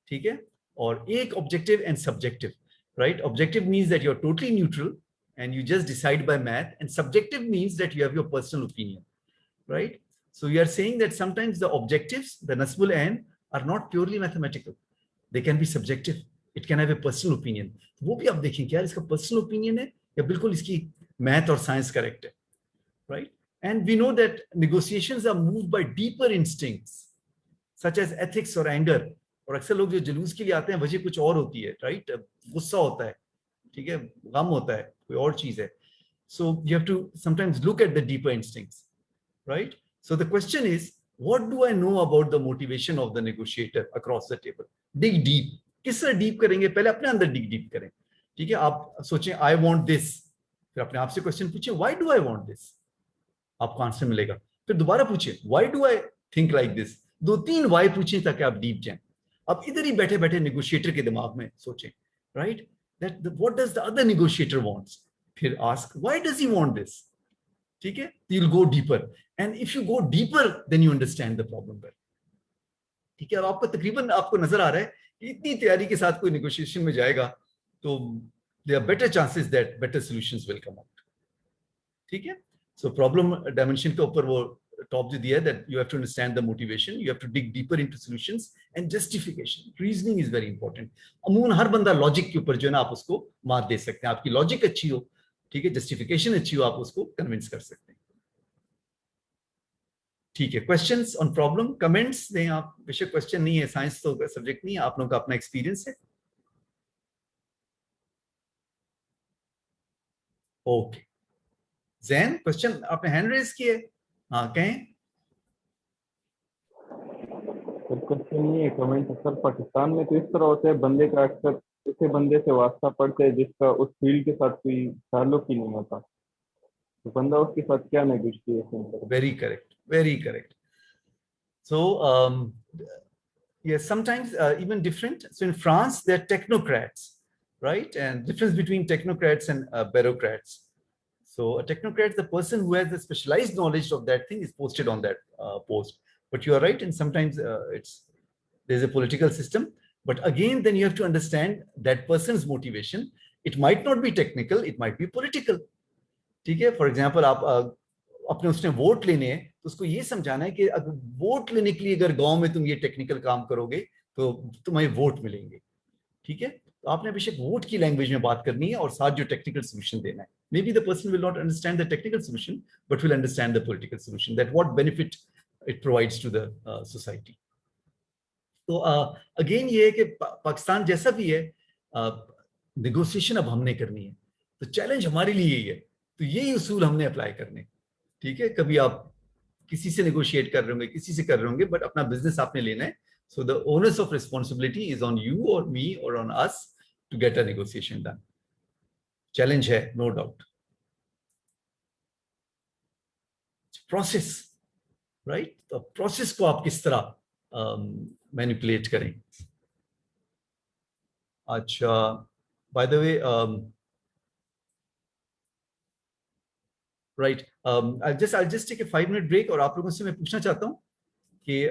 ठीक है, और एक objective and subjective, right? Objective means that you're totally neutral and you just decide by math, and subjective means that you have your personal opinion, right? So you are saying that sometimes the objectives, the नज़्बुल an, are not purely mathematical. They can be subjective. It can have a personal opinion. वो भी आप देखें कि यार इसका personal opinion है या बिल्कुल इसकी math और science correct है, right? And we know that negotiations are moved by deeper instincts such as ethics or anger. और अक्सर लोग जो जुलूस के लिए आते हैं वजह कुछ और होती है, right? गुस्सा होता है, ठीक है, गम होता है, कोई और चीज है। So you have to sometimes look at the deeper instincts, right? So the question is, what do I know about the motivation of the negotiator across the table? Dig deep. किस तरह डीप करेंगे? पहले अपने अंदर dig deep करें, ठीक है? आप सोचें I want this, फिर अपने आप से क्वेश्चन पूछें why do I want this? आपको आंसर मिलेगा। फिर दोबारा पूछिए why do I think like this? 2-3 why पूछें ताकि आप डीप जाएं। अब इधर ही बैठे बैठे नेगोशिएटर के दिमाग में सोचें, right, that what does the other negotiator wants, फिर ask why does he want this, ठीक है? You will go deeper, and if you go deeper then you understand the problem better, ठीक है? अब आपको तकरीबन आपको नजर आ रहा है कि इतनी तैयारी के साथ कोई नेगोशिएशन में जाएगा तो there are better chances that better solutions will come out, ठीक है? सो प्रॉब्लम डायमेंशन के ऊपर वो टॉप जो दिया है, that you have to understand the motivation, you have to dig deeper into solutions and justification. Reasoning is very important. अमूमन हर बंदा लॉजिक के ऊपर जो है ना आप उसको मार दे सकते हैं, आपकी लॉजिक अच्छी हो, ठीक है, जस्टिफिकेशन अच्छी हो, आप उसको कन्विंस कर सकते हैं, ठीक है? क्वेश्चंस ऑन प्रॉब्लम, कमेंट्स दें आप, बेशक क्वेश्चन नहीं है, साइंस तो सब्जेक्ट नहीं है, आप लोगों का अपना एक्सपीरियंस है। ओके, जैन क्वेश्चन आपने हैंड रेज किया है, हाँ कहें। क्वेश्चन ये कमेंट है सर, पाकिस्तान में तो इस तरह होता है बंदे का अक्सर उसे बंदे से वास्ता पड़ता है जिसका उस फील्ड के साथ कोई ताल्लुक ही नहीं होता, तो बंदा उसके साथ क्या नेगोशिएशन करे? Very correct. Very correct. So, yes, sometimes even different. So in France, they're technocrats, right? And difference between technocrats and bureaucrats. So a technocrat is the person who has the specialized knowledge of that thing is posted on that post. But you are right, and sometimes there's a political system. But again, then you have to understand that person's motivation. It might not be technical, it might be political. ठीक है, for example आप अपने उसने vote लेने हैं तो उसको ये समझाना है कि अगर वोट लेने के लिए अगर गांव में तुम ये टेक्निकल काम करोगे तो तुम्हें वोट मिलेंगे, ठीक है। तो आपने बेशक वोट की लैंग्वेज में बात करनी है और साथ जो टेक्निकल सोल्यूशन देना है। Maybe the person will not understand the technical solution but will understand the political solution, that what benefit it provides to the society. तो अगेन ये है कि पाकिस्तान जैसा भी है, नेगोशिएशन अब हमने करनी है, तो चैलेंज हमारे लिए यही है, तो यही उसूल हमने अप्लाई करने, ठीक है। कभी आप किसी से नेगोशिएट कर रहे होंगे, किसी से कर रहे होंगे, बट अपना बिजनेस आपने लेना है। So the owners of responsibility is on you और मी और on us to get a negotiation done. Challenge है, नो डाउट। प्रोसेस, राइट, तो प्रोसेस को आप किस तरह मैनिपुलेट करें। अच्छा, by the way, right, I'll just take a 5-minute break और आप लोगों से मैं पूछना चाहता हूँ कि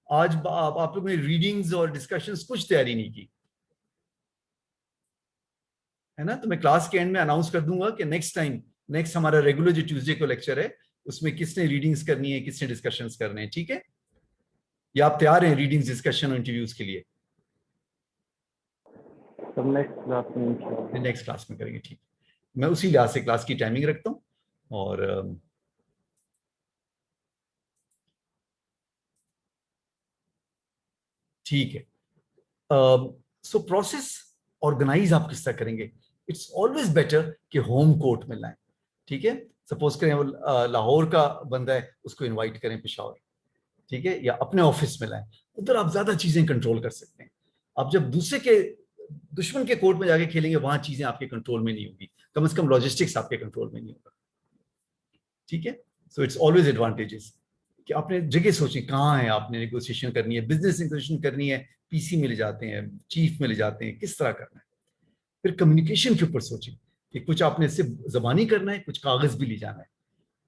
आज आप लोगों ने रीडिंग्स और डिस्कशंस कुछ तैयारी नहीं की है ना। तो मैं क्लास के एंड में अनाउंस कर दूंगा कि नेक्स्ट हमारा रेगुलर जो ट्यूसडे को लेक्चर है उसमें किसने रीडिंग्स करनी है, किसने डिस्कशंस करने हैं, ठीक है। या आप तैयार हैं रीडिंग्स, डिस्कशन और इंटरव्यूज के लिए? सब नेक्स्ट क्लास में करेंगे, ठीक। मैं उसी लिहाज से क्लास की टाइमिंग रखता हूँ और ठीक है। सो प्रोसेस ऑर्गेनाइज आप किस तरह करेंगे? इट्स ऑलवेज बेटर कि होम कोर्ट में लाएं, ठीक है। सपोज करें वो लाहौर का बंदा है, उसको इनवाइट करें पेशावर, ठीक है, या अपने ऑफिस में लाएं, उधर आप ज्यादा चीजें कंट्रोल कर सकते हैं। आप जब दूसरे के दुश्मन के कोर्ट में जाके खेलेंगे, वहां चीजें आपके कंट्रोल में नहीं होगी, कम से कम लॉजिस्टिक्स आपके कंट्रोल में नहीं होगा, ठीक है। सो इट्स ऑलवेज एडवांटेजेस कि आपने जगह सोची कहाँ है, आपने नेगोशिएशन करनी है, बिजनेस नेगोशिएशन करनी है, पीसी में ले जाते हैं, चीफ में ले जाते हैं, किस तरह करना है। फिर कम्युनिकेशन के ऊपर सोचें कि कुछ आपने सिर्फ जबानी करना है, कुछ कागज भी ले जाना है।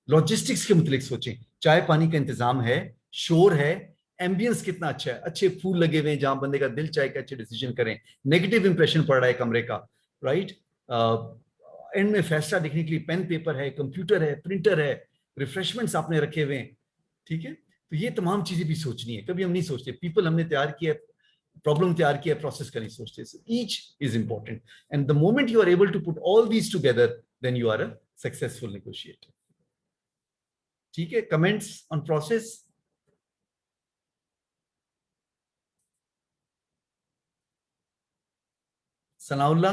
लॉजिस्टिक्स के मुतालिक सोचें, चाय पानी का इंतजाम है, शोर है, एम्बियंस कितना अच्छा है, अच्छे फूल लगे हुए हैं जहां बंदे का दिल चाहे कि अच्छे डिसीजन करें, नेगेटिव इंप्रेशन पड़ रहा है कमरे का, राइट। एंड में फैसला लिखने के लिए पेन पेपर है, कंप्यूटर है, प्रिंटर है, रिफ्रेशमेंट्स आपने रखे हुए हैं, ठीक है। तो ये तमाम चीजें भी सोचनी है, कभी हम नहीं सोचते। पीपल हमने तैयार किया, प्रॉब्लम तैयार किया, प्रोसेस का नहीं सोचते। Each is important and the moment you are able to put all these together then you are a successful negotiator, ठीक है। Comments on process? Sanaullah?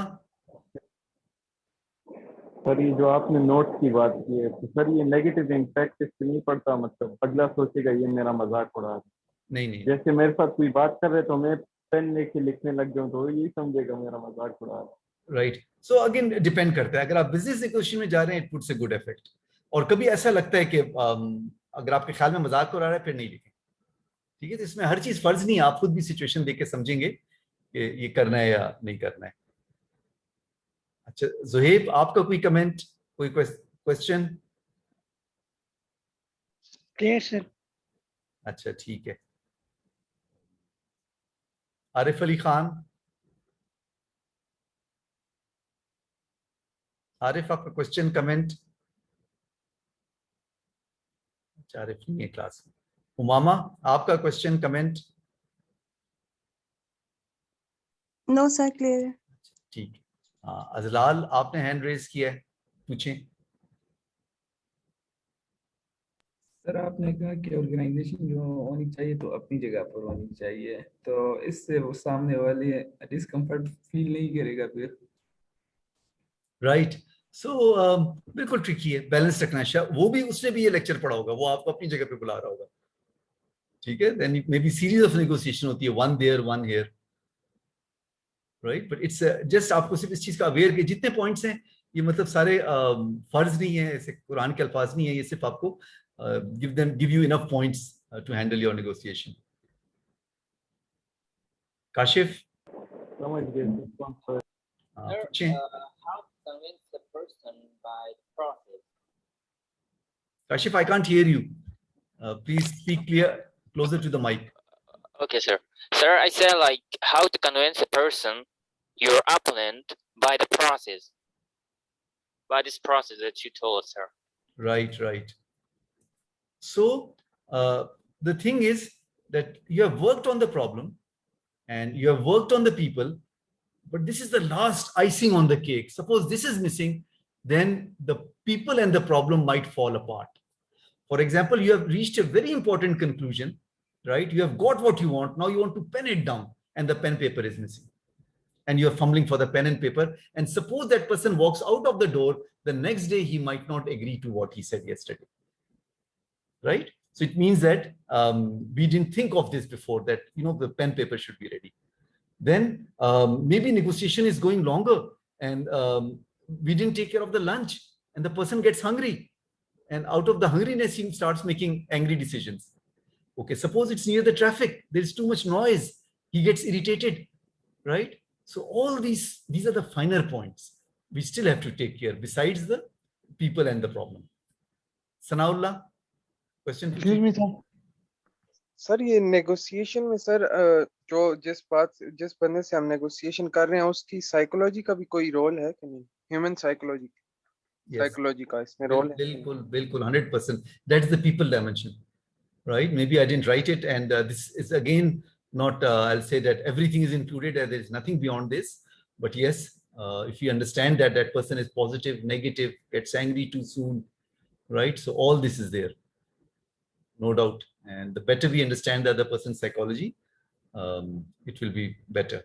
Sir ये जो आपने नोट की बात की है, तो सर ये नेगेटिव इम्पैक्ट इससे नहीं पड़ता? मतलब अगला सोचेगा ये मेरा मजाक उड़ा रहा है। नहीं, जैसे मेरे साथ कोई बात कर रहे तो मैं पेन लेके लिखने लग जाऊं तो यही समझेगा मेरा मजाक उड़ा रहा है। राइट। सो अगेन डिपेंड करता है। अगर आप बिजनेस नेगोशिएशन में जा रहे हैं, it puts a good effect. और कभी ऐसा लगता है कि अगर आपके ख्याल में मजाक उड़ा रहा है, फिर नहीं लिखें, ठीक है। तो इसमें हर चीज फर्ज नहीं है, आप खुद भी सिचुएशन देख के समझेंगे कि ये करना है या नहीं करना है। अच्छा जुहेब, आपका कोई कमेंट, कोई क्वेश्चन? Clear sir. अच्छा ठीक है। आरिफ अली खान? आरिफ आपका क्वेश्चन, कमेंट? अच्छा आरिफ नहीं है क्लास में। उमामा आपका question, comment? No sir, clear है। ठीक है। हाँ अजलाल, आपने हैंड रेज किया है, पूछें। सर आपने कहा कि ऑर्गेनाइजेशन जो होनी चाहिए तो अपनी जगह पर होनी चाहिए, तो इससे वो सामने वाले डिस्कम्फर्ट फील नहीं करेगा फिर? राइट। सो बिल्कुल ट्रिकी है, बैलेंस रखना है। वो भी, उसने भी ये लेक्चर पढ़ा होगा, वो आपको अपनी जगह पे बुला रहा होगा, ठीक है। Then maybe series of negotiation होती है, one there one here, right. But it's just आपको सिर्फ इस चीज का अवेयर कि जितने पॉइंट्स हैं ये मतलब सारे फर्ज नहीं है, ऐसे कुरान के अल्फाज नहीं है, ये सिर्फ आपको give you enough points to handle your negotiation. Kashif? समझ गए सर। पूछें। How to convince the person by the process? Kashif, I can't hear you. Please speak closer to the mic. Okay, sir. Sir, I said like how to convince a person, your opponent, by the process. By this process that you told us, sir. Right. So the thing is that you have worked on the problem and you have worked on the people, but this is the last icing on the cake. Suppose this is missing, then the people and the problem might fall apart. For example, you have reached a very important conclusion, right? You have got what you want. Now you want to pen it down and the pen paper is missing. And you're fumbling for the pen and paper. And suppose that person walks out of the door, the next day he might not agree to what he said yesterday, right? So it means that we didn't think of this before, that, you know, the pen paper should be ready. Then maybe negotiation is going longer and we didn't take care of the lunch and the person gets hungry. And out of the hungriness, he starts making angry decisions. Okay, suppose it's near the traffic, there's too much noise, he gets irritated, right? So all these are the finer points we still have to take care besides the people and the problem. Sanaullah, question? Excuse me, sir. Sir ये negotiation में sir जो जिस बंदे से हम negotiation कर रहे हैं उसकी साइकोलॉजी का भी कोई रोल है कि नहीं? ह्यूमन साइकोलॉजी साइकोलॉजी का इसमें रोल है? बिल्कुल 100%. That's the people dimension, right? Maybe I didn't write it, and this is again not I'll say that everything is included and there is nothing beyond this, but yes, if you understand that that person is positive, negative, gets angry too soon, right? So all this is there, no doubt. And the better we understand the other person's psychology, it will be better.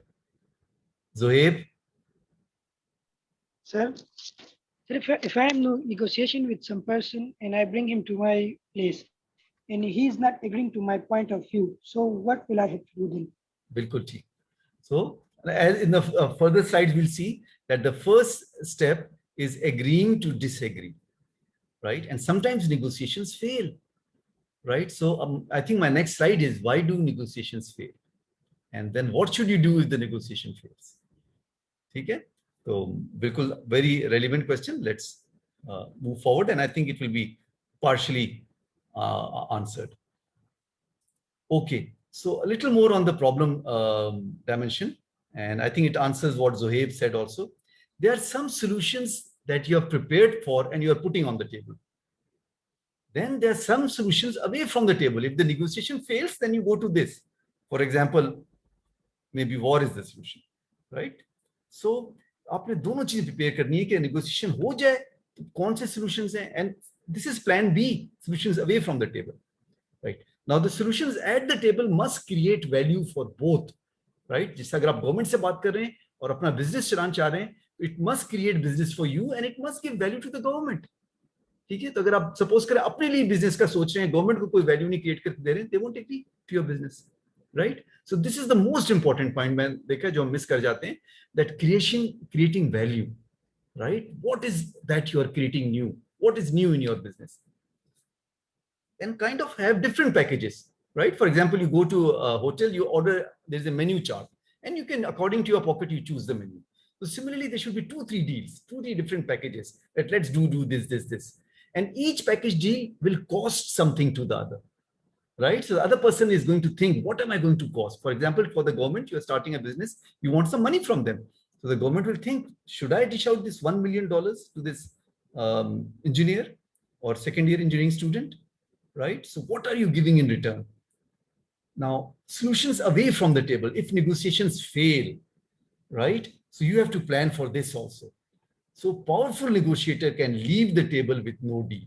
Zohaib? Sir, if I am in negotiation with some person and I bring him to my place and he is not agreeing to my point of view, so what will I have to do then? Bilkul theek. So as in the further slides, we'll see that the first step is agreeing to disagree, right? And sometimes negotiations fail, right? So I think my next slide is why do negotiations fail? And then what should you do if the negotiation fails? Okay? So bilkul very relevant question. Let's move forward, and I think it will be partially answered. Okay, so a little more on the problem dimension, and I think it answers what Zohaib said also. There are some solutions that you have prepared for and you are putting on the table. Then there are some solutions away from the table. If the negotiation fails, then you go to this. For example, maybe war is the solution, right? So आपने दोनों चीजें prepare करनी है कि negotiation हो जाए तो कौन से solutions हैं, and this is plan B, solutions away from the table, right? Now the solutions at the table must create value for both, right? जिससे अगर आप गवर्नमेंट से बात कर रहे हैं और अपना बिजनेस चलाना चाह रहे हैं, it must create business for you and it must give value to the government. ठीक है, तो अगर आप सपोज करें अपने लिए बिजनेस का सोच रहे हैं, गवर्नमेंट को कोई वैल्यू नहीं क्रिएट करके दे रहे हैं, they won't agree to your business, right? So this is the most important point मैं देखा जो हम मिस कर जाते हैं, that creating value, right? What is that you are creating new? What is new in your business? And kind of have different packages, right? For example, you go to a hotel, you order, there's a menu chart, and you can, according to your pocket, you choose the menu. So similarly, there should be 2-3 deals, 2-3 different packages that let's do this. And each package deal will cost something to the other, right? So the other person is going to think, what am I going to cost? For example, for the government, you're starting a business, you want some money from them. So the government will think, should I dish out this $1 million to this engineer or second-year engineering student, right? So what are you giving in return? Now, solutions away from the table, if negotiations fail, right? So you have to plan for this also. So powerful negotiator can leave the table with no deal.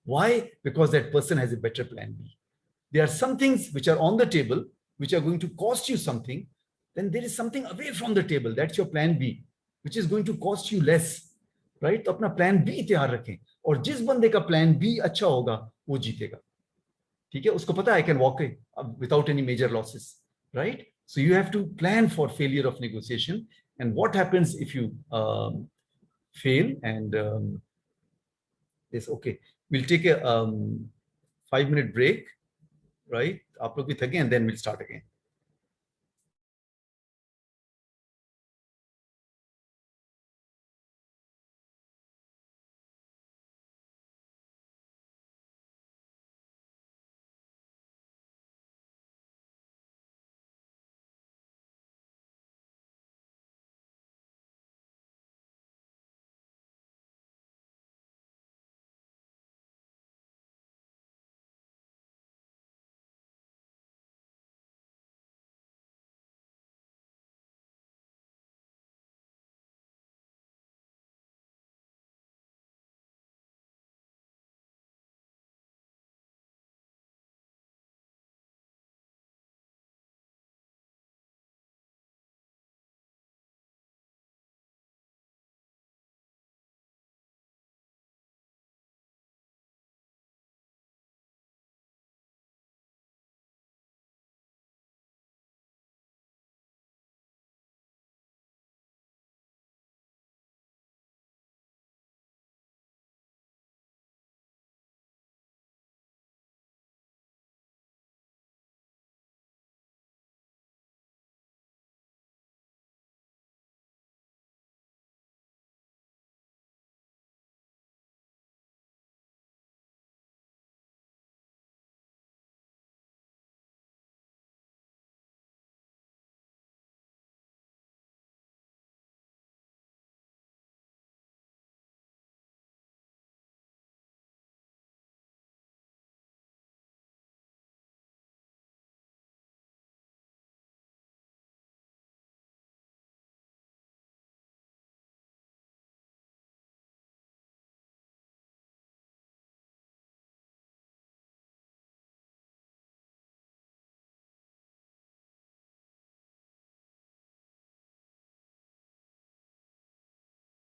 Why? Because that person has a better plan B. There are some things which are on the table, which are going to cost you something. Then there is something away from the table. That's your plan B, which is going to cost you less, right? तो अपना plan B तैयार रखें. और जिस बंदे का plan B अच्छा होगा, वो जीतेगा. ठीक है? उसको पता है, I can walk away without any major losses, right? So you have to plan for failure of negotiation. And what happens if you fail and yes, okay. We'll take a 5-minute break, right? आप लोग भी थके and then we'll start again.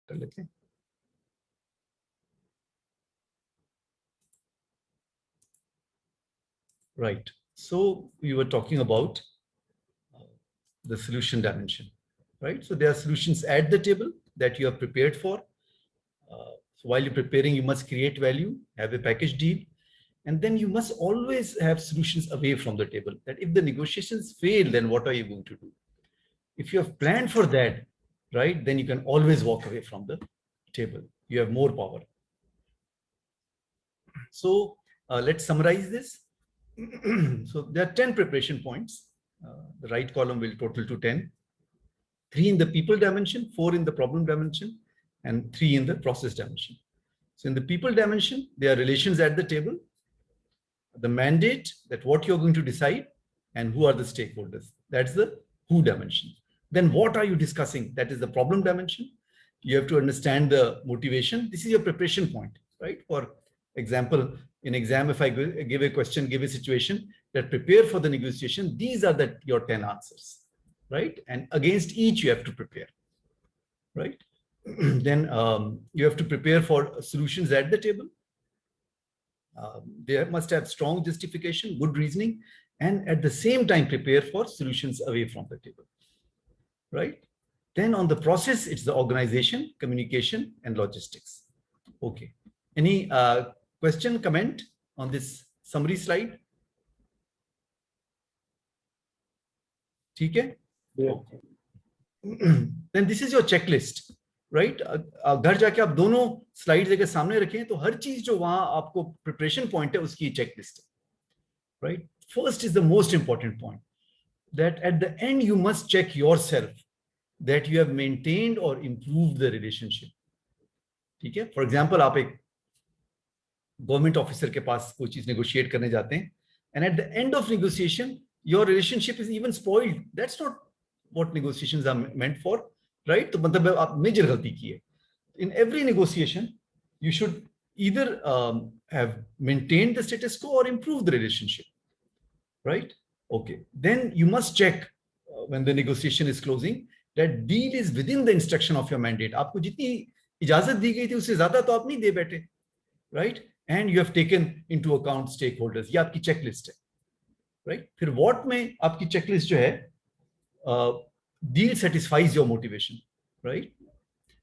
कर लेते हैं. Right. So we were talking about the solution dimension, right? So there are solutions at the table that you are prepared for. So while you're preparing, you must create value, have a package deal, and then you must always have solutions away from the table. That if the negotiations fail, then what are you going to do? If you have planned for that, right, then you can always walk away from the table. You have more power. So let's summarize this. So there are 10 preparation points. The right column will total to 10. 3 in the people dimension, 4 in the problem dimension, and 3 in the process dimension. So in the people dimension, there are relations at the table, the mandate, that what you're going to decide, and who are the stakeholders. That's the who dimension. Then what are you discussing? That is the problem dimension. You have to understand the motivation. This is your preparation point, right? For example, in exam, if I give a question, give a situation that prepare for the negotiation, these are your 10 answers, right? And against each you have to prepare, right? Then you have to prepare for solutions at the table. They must have strong justification, good reasoning, and at the same time prepare for solutions away from the table, right? Then on the process, it's the organization, communication, and logistics. Okay. Any question, comment on this summary slide? Okay. Then this is your checklist, right? घर जाके आप दोनों slides लेकर सामने रखें तो हर चीज जो वहां आपको प्रिपरेशन पॉइंट है उसकी चेकलिस्ट है, right? First is the most important point, that at the end you must check yourself that you have maintained or improved the relationship. ठीक है? For example, आप एक गवर्नमेंट ऑफिसर के पास कोई चीज नेगोशिएट करने जाते हैं, and at the end of negotiation your relationship is even spoiled. That's not what negotiations are meant for, right? तो मतलब आप मेजर गलती की है. In every negotiation you should either have maintained the status quo or improved the relationship, right? Okay, then you must check when the negotiation is closing that deal is within the instruction of your mandate. आपको जितनी इजाजत दी गई थी उससे ज्यादा तो आप नहीं दे बैठे, right? And you have taken into account stakeholders. ये आपकी checklist है, right? फिर what में आपकी checklist जो है, deal satisfies your motivation, right?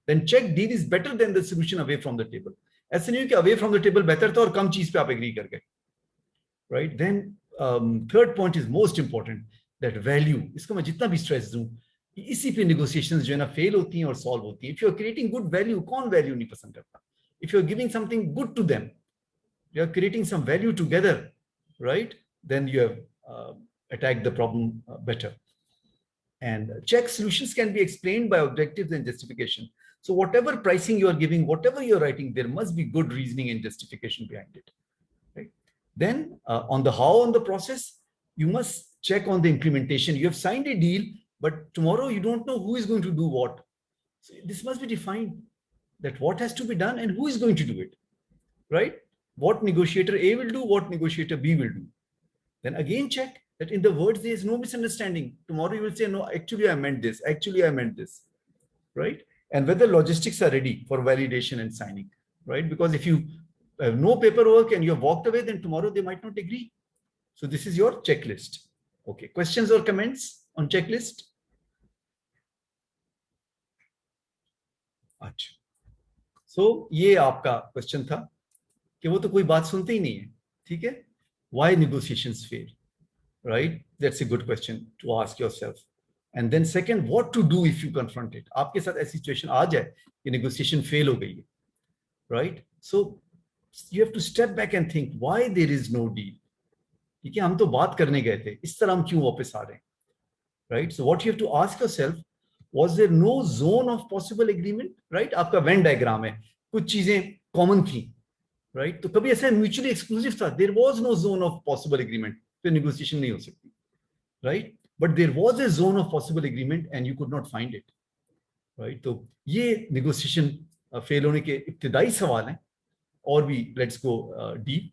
then check deal is better than the solution away from the table. ऐसे नहीं कि away from the table बेहतर था और कम चीज पे आप agree कर गए, right? Then third point is most important, that value. इसको मैं जितना भी stress दूं, इसी पे negotiations जो है ना fail होती हैं और solve होती हैं. If you are creating good value, कौन value नहीं पसंद करता? If you are giving something good to them, you are creating some value together, right? Then you have attacked the problem better. And check solutions can be explained by objectives and justification. So whatever pricing you are giving, whatever you're writing, there must be good reasoning and justification behind it, right? Then on the how on the process, you must check on the implementation. You have signed a deal, but tomorrow you don't know who is going to do what. So this must be defined, that what has to be done and who is going to do it, right? What negotiator A will do, what negotiator B will do. Then again check that in the words there is no misunderstanding. Tomorrow you will say, no, actually I meant this, actually I meant this, right? And whether logistics are ready for validation and signing, right? Because if you have no paperwork and you have walked away, then tomorrow they might not agree. So this is your checklist. Okay, questions or comments on checklist? अच्छा, so ये आपका question था कि वो तो कोई बात सुनते ही नहीं है, ठीक है? Why negotiations fail, right? That's a good question to ask yourself. And then second, what to do if you confront it? आपके साथ ऐसी situation आ जाए कि negotiation fail हो गई है, right? So you have to step back and think why there is no deal. ठीक है, हम तो बात करने गए थे, इस तरह हम क्यों वापस आ रहे हैं, right? So what you have to ask yourself, was there no zone of possible agreement, right? आपका Venn diagram है, कुछ चीजें common थी, right? तो कभी ऐसा mutually exclusive था, there was no zone of possible agreement, फिर negotiation नहीं हो सकती, right? But there was a zone of possible agreement and you could not find it, right? तो ये negotiation fail होने के इब्तिदाई सवाल हैं, और भी let's go deep.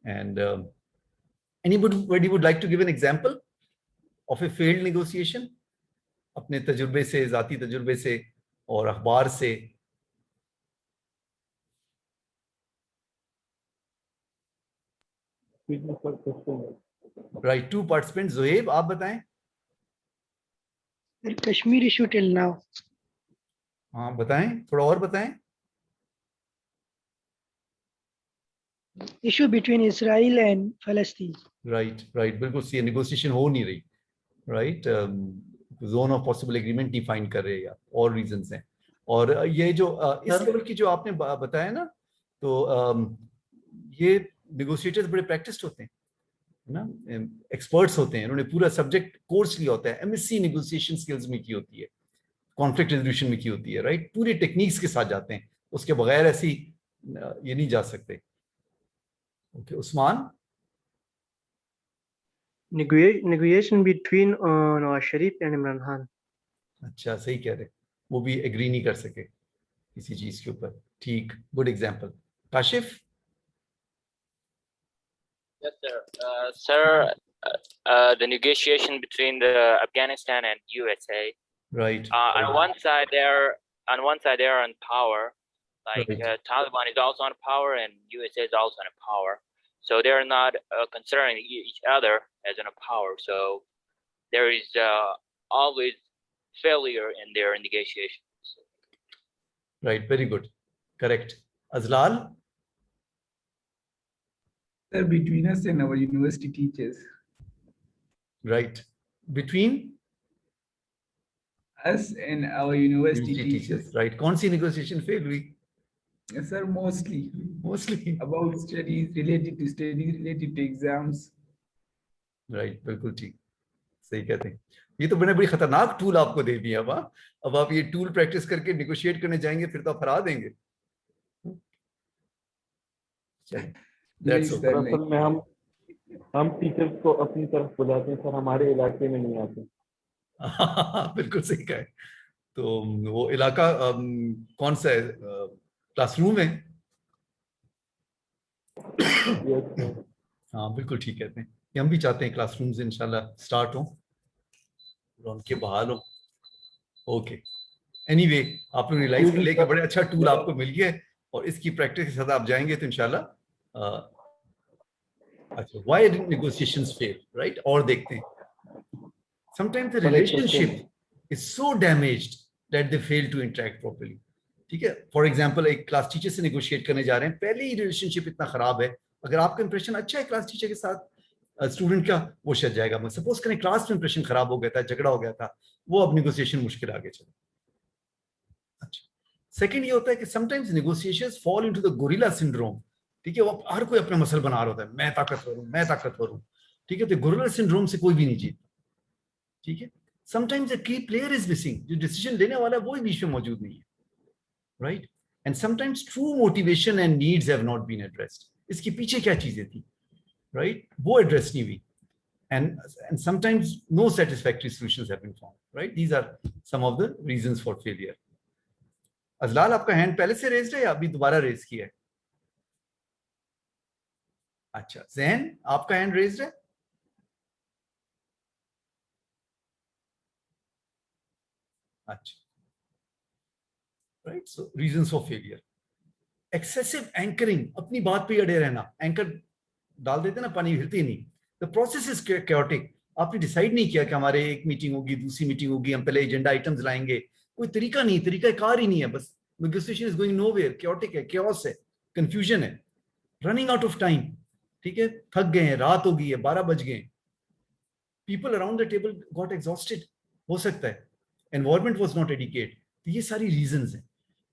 And anybody would like to give an example of a failed negotiation? अपने तजुर्बे से, जाती तजुर्बे से और अखबार से. Right, two participants. Zohaib, आप बताएं. Kashmir issue till now. हाँ बताएं, थोड़ा और बताएं. Issue between Israel and Palestine. Right, बिल्कुल सही. negotiation हो नहीं रही, right? Zone of possible agreement define कर रहे हैं, और reasons हैं. और ये जो इस लेवल की जो आपने बताया ना, तो ये negotiators बड़े practiced होते हैं ना, experts होते हैं, उन्होंने पूरा subject course लिया होता है, MSc negotiation skills में की होती है, conflict resolution में की होती है, right? पूरे techniques के साथ जाते हैं, उसके बगैर ऐसी ये नहीं जा सकते. Okay, Usman? Negotiation between Nawaz Sharif and Imran Khan. अच्छा, सही कह रहे, वो भी एग्री नहीं कर सके किसी चीज के ऊपर. ठीक, good example. Kashif? Yes, sir. Sir, the negotiation between the Afghanistan and USA. Right. On one side, they are on power. Like Right. Taliban is also on power, and USA is also on power. So they are not considering each other as in a power. So there is always failure in their negotiations. Right, very good. Correct. Azlal? Sir, between us and our university teachers. Right. Between Us and our university teachers. Right. कौन सी negotiation fail हुई? Yes, sir, mostly about studies, related to exams. Right, बिल्कुल ठीक, सही कहते हैं. ये तो बड़ी खतरनाक टूल आपको दे दिया. अब आप ये टूल प्रैक्टिस करके नेगोशिएट करने जाएंगे, फिर तो आप हरा देंगे. असल में हम टीचर्स को अपनी तरफ बुलाते हैं सर, हमारे इलाके में नहीं आते. बिल्कुल सही कहा है. तो वो इलाका कौन सा है? क्लासरूम है? हाँ बिल्कुल ठीक कहते हैं. हम भी चाहते हैं क्लासरूम से इंशाल्लाह स्टार्ट हो और उनके बहाल हो. ओके, एनीवे आप लोग रियलाइज कर ले कि बड़े अच्छा टूल आपको मिल गया है, और इसकी प्रैक्टिस के साथ आप जाएंगे तो इंशाल्लाह. अच्छा, व्हाई नेगोशिएशंस फेल, राइट? और देखते हैं. Sometimes the relationship is so damaged that they fail to interact properly. ठीक है, फॉर एग्जाम्पल एक क्लास टीचर से नेगोशिएट करने जा रहे हैं, पहले ही रिलेशनशिप इतना खराब है, अगर आपका इंप्रेशन अच्छा है क्लास टीचर के साथ स्टूडेंट का, वो शट जाएगा। सपोज करें क्लास में इंप्रेशन खराब हो गया था, झगड़ा हो गया था, वो अब नेगोशिएशन मुश्किल आगे चले। अच्छा, सेकंड ये होता है कि sometimes negotiations fall into the gorilla syndrome. ठीक है, वो हर कोई अपना मसल बना रहा होता है, मैं ताकतवर हूं, मैं ताकतवर हूं। ठीक है, तो गोरिल्ला सिंड्रोम से कोई भी नहीं जीतता। ठीक है, sometimes the key player is missing, जो डिसीजन लेने वाला है वो ही बीच में मौजूद नहीं है, right. And sometimes true motivation and needs have not been addressed, इसके पीछे क्या चीजें थी, राइट, वो एड्रेस नहीं हुई। and sometimes no satisfactory solutions have been found, right? These are some of the reasons for failure. अजलाल, आपका हैंड पहले से रेज्ड है या अभी दोबारा रेज किया है? अच्छा, ज़ैन, आपका हैंड रेज्ड है? अच्छा, right. So reasons for failure, excessive anchoring, अपनी बात पे अड़े रहना, एंकर डाल देते ना, पानी हिलती नहीं। द प्रोसेस इज कैओटिक, आपने डिसाइड नहीं किया कि हमारे एक मीटिंग होगी, दूसरी मीटिंग होगी, हम पहले एजेंडा आइटम्स लाएंगे, कोई तरीका नहीं, तरीका कार ही नहीं है, बस negotiation is going nowhere, chaotic है, chaos है, कंफ्यूजन है, रनिंग आउट ऑफ टाइम। ठीक है, थक गए हैं, रात हो गई है, 12 बज गए, people around the table got exhausted, हो सकता है एनवायरमेंट वाज नॉट एडिकेट। तो ये सारी रीजंस हैं।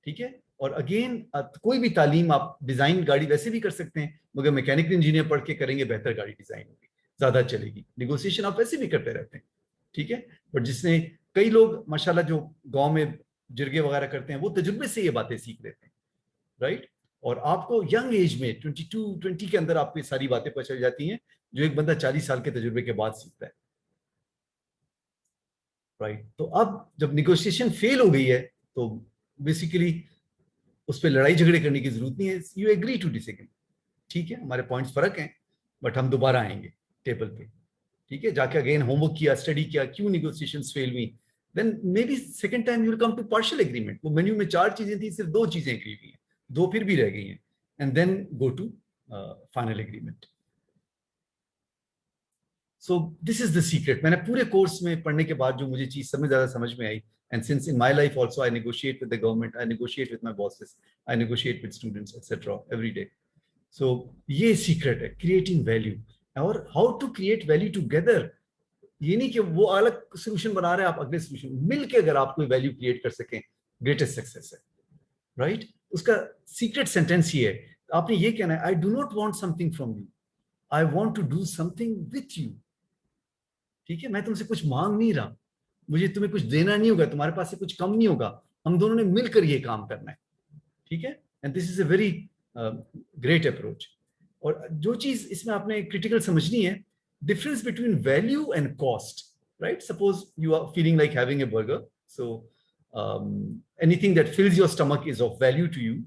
ठीक है, और अगेन कोई भी तालीम, आप डिजाइन गाड़ी वैसे भी कर सकते हैं, मगर मैकेनिकल इंजीनियर पढ़ के करेंगे, बेहतर गाड़ी डिजाइन होगी, ज्यादा चलेगी। नेगोशिएशन आप वैसे भी करते रहते हैं। ठीक है, बट जिसने, कई लोग माशाल्लाह जो गांव में जिरगे वगैरह करते हैं, वो तजुर्बे से ये बातें सीख लेते हैं, राइट। और आपको यंग एज में 22-20 के अंदर आपको ये सारी बातें पता चल जाती हैं, जो एक बंदा 40 साल के तजुर्बे के बाद सीखता है, राइट। तो अब जब निगोशिएशन फेल हो गई है, तो बेसिकली उस पर लड़ाई झगड़े करने की जरूरत नहीं है, यू एग्री टू डिसएग्री। ठीक है, हमारे पॉइंट्स फर्क हैं, बट हम दोबारा आएंगे टेबल पे। ठीक है, जाके अगेन होमवर्क किया, स्टडी किया, क्यों निगोशिएशंस फेल हुई, then maybe second time you will come to partial agreement. वो मेन्यू में 4 चीजें थी, सिर्फ 2 चीजें एग्री हुई हैं, 2 फिर भी रह गई हैं, and then go to final agreement. So this is the secret. मैंने पूरे कोर्स में पढ़ने के बाद जो मुझे चीज ज्यादा समझ में आई, and since in my life also I negotiate with the government, I negotiate with my bosses, I negotiate with students, etc. every day. So ये सीक्रेट है, creating value, और how to create value together। ये नहीं कि वो अलग solution बना रहे हैं, आप अगले सोल्यूशन मिलके अगर आप कोई वैल्यू क्रिएट कर सकें, ग्रेटेस्ट सक्सेस है, राइट। उसका सीक्रेट सेंटेंस ये है, आपने ये कहना है, I do not want something from you, I want to do something with you. ठीक है, मैं तुमसे कुछ मांग नहीं रहा, मुझे तुम्हें कुछ देना नहीं होगा, तुम्हारे पास से कुछ कम नहीं होगा, हम दोनों ने मिलकर ये काम करना है। ठीक है, and this is a very great approach. और जो चीज इसमें आपने क्रिटिकल समझनी है, difference between value and cost, right. Suppose you are feeling like having a burger, so anything that fills your stomach is of value to you,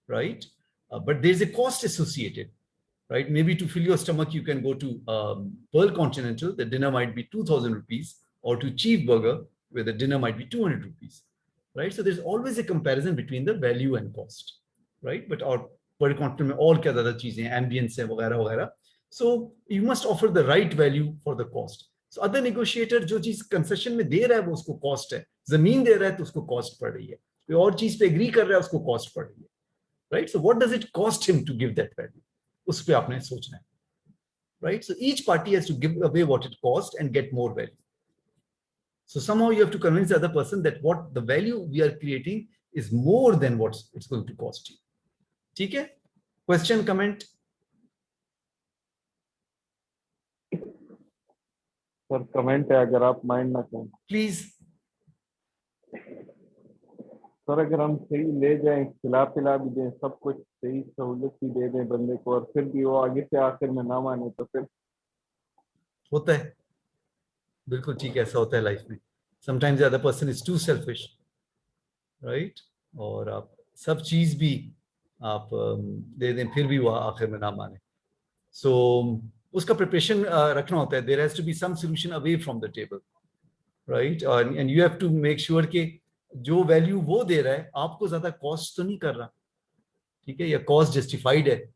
right? But there's a cost associated, right? Maybe to fill your stomach, you can go to Pearl Continental, the dinner might be 2,000 rupees, or to Chief Burger, where the dinner might be 200 rupees, right? So there's always a comparison between the value and cost, right? But our Pearl Continental में और क्या ज़्यादा चीजें, ambience है वगैरह वगैरह. So you must offer the right value for the cost. So other negotiator जो चीज concession में दे रहा है वो उसको cost है, जमीन दे रहा है तो उसको cost पड़ रही है, कोई और चीज पे agree कर रहा है उसको cost पड़ रही है. Right? So what does it cost him to give that value? उस पे आपने सोचना है. Right? So each party has to give away what it costs and get more value. So somehow you have to convince the other person that what the value we are creating is more than what it's going to cost you. ठीक है? Question, comment? Sir comment है, अगर आप mind ना करें Please. Sir अगर हम सही ले जाएं, खिला पिला भी दें, सब कुछ सही सहूलत भी दे दें बंदे को, और फिर भी वो आगे से आखिर में ना माने, तो फिर होता है, बिल्कुल ठीक है, ऐसा होता है लाइफ में. Sometimes the other person is too selfish, right? और आप सब चीज भी आप दे दें, फिर भी वो आखिर में ना माने. So उसका प्रिपरेशन रखना होता है. There has to be some solution away from the table, right? And you have to make sure कि जो वैल्यू वो दे रहा है आपको ज्यादा कॉस्ट तो नहीं कर रहा, ठीक है, या कॉस्ट जस्टिफाइड है.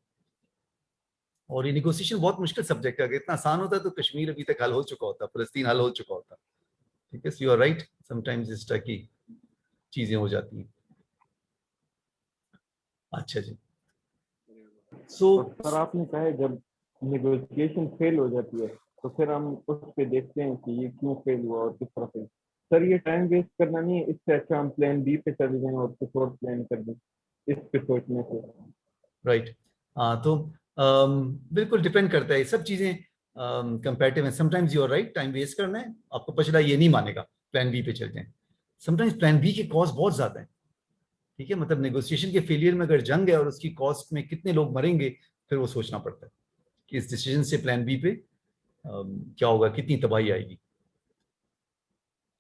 और ये नेगोशिएशन बहुत मुश्किल सब्जेक्ट है. अगर इतना आसान होता तो कश्मीर अभी तक हल हो चुका होता, फलस्तीन हल हो चुका होता. ठीक है, so you are right, sometimes इस तरह की चीजें हो जाती हैं. अच्छा जी, सो सर आपने कहा है जब नेगोशिएशन फेल हो जाती है तो फिर हम उस पे देखते हैं कि ये क्यों फेल हुआ और किस तरह फेल। सर ये टाइम वेस्ट करना नहीं है, इससे अच्छा हम प्लान बी पे चले जाएं और कुछ और प्लान कर दें इस पे सोचने से। राइट, हाँ तो बिल्कुल डिपेंड करता है, ये सब चीजें कंपैरेटिव है। Sometimes you are right, time waste करना है, आपको पछड़ा ये नहीं मानेगा, प्लान बी पे चलते हैं। समटाइम्स प्लान बी के कॉस्ट बहुत ज्यादा है, ठीक है, मतलब नेगोशिएशन के फेलियर में अगर जंग है और उसकी कॉस्ट में कितने लोग मरेंगे, फिर वो सोचना पड़ता है कि इस डिसीजन से प्लान बी पे क्या होगा, कितनी तबाही आएगी।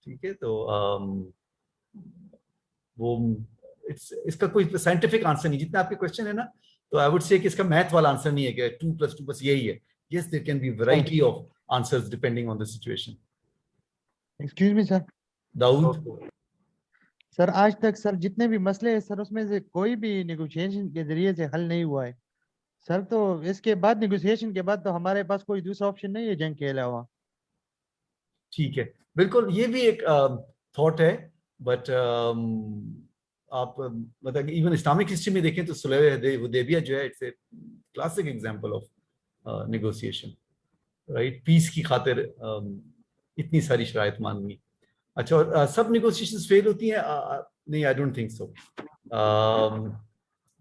ठीक है, तो वो इसका कोई साइंटिफिक आंसर नहीं, जितना आपके क्वेश्चन है ना, तो आई वुड से कि इसका मैथ वाला आंसर नहीं है कि 2 + 2 बस यही है। Yes, there can be variety of answers depending on the situation. Excuse me sir. Daud sir आज तक सर जितने भी मसले हैं सर उसमें से कोई भी नेगोशिएशन के जरिए से हल नहीं हुआ है सर, तो इसके बाद नेगोशिएशन के बाद तो हमारे पास कोई दूसरा ऑप्शन नहीं है जंग के अलावा। ठीक है, बिल्कुल ये भी एक थॉट है, बट आप मतलब इवन इस्लामिक हिस्ट्री में देखें तो सुलह हुदैबिया जो है, it's a classic example of negotiation, right, peace की खातिर इतनी सारी शराइत माननी। अच्छा, और सब नेगोशिएशंस फेल होती हैं? नहीं, आई डोंट थिंक सो।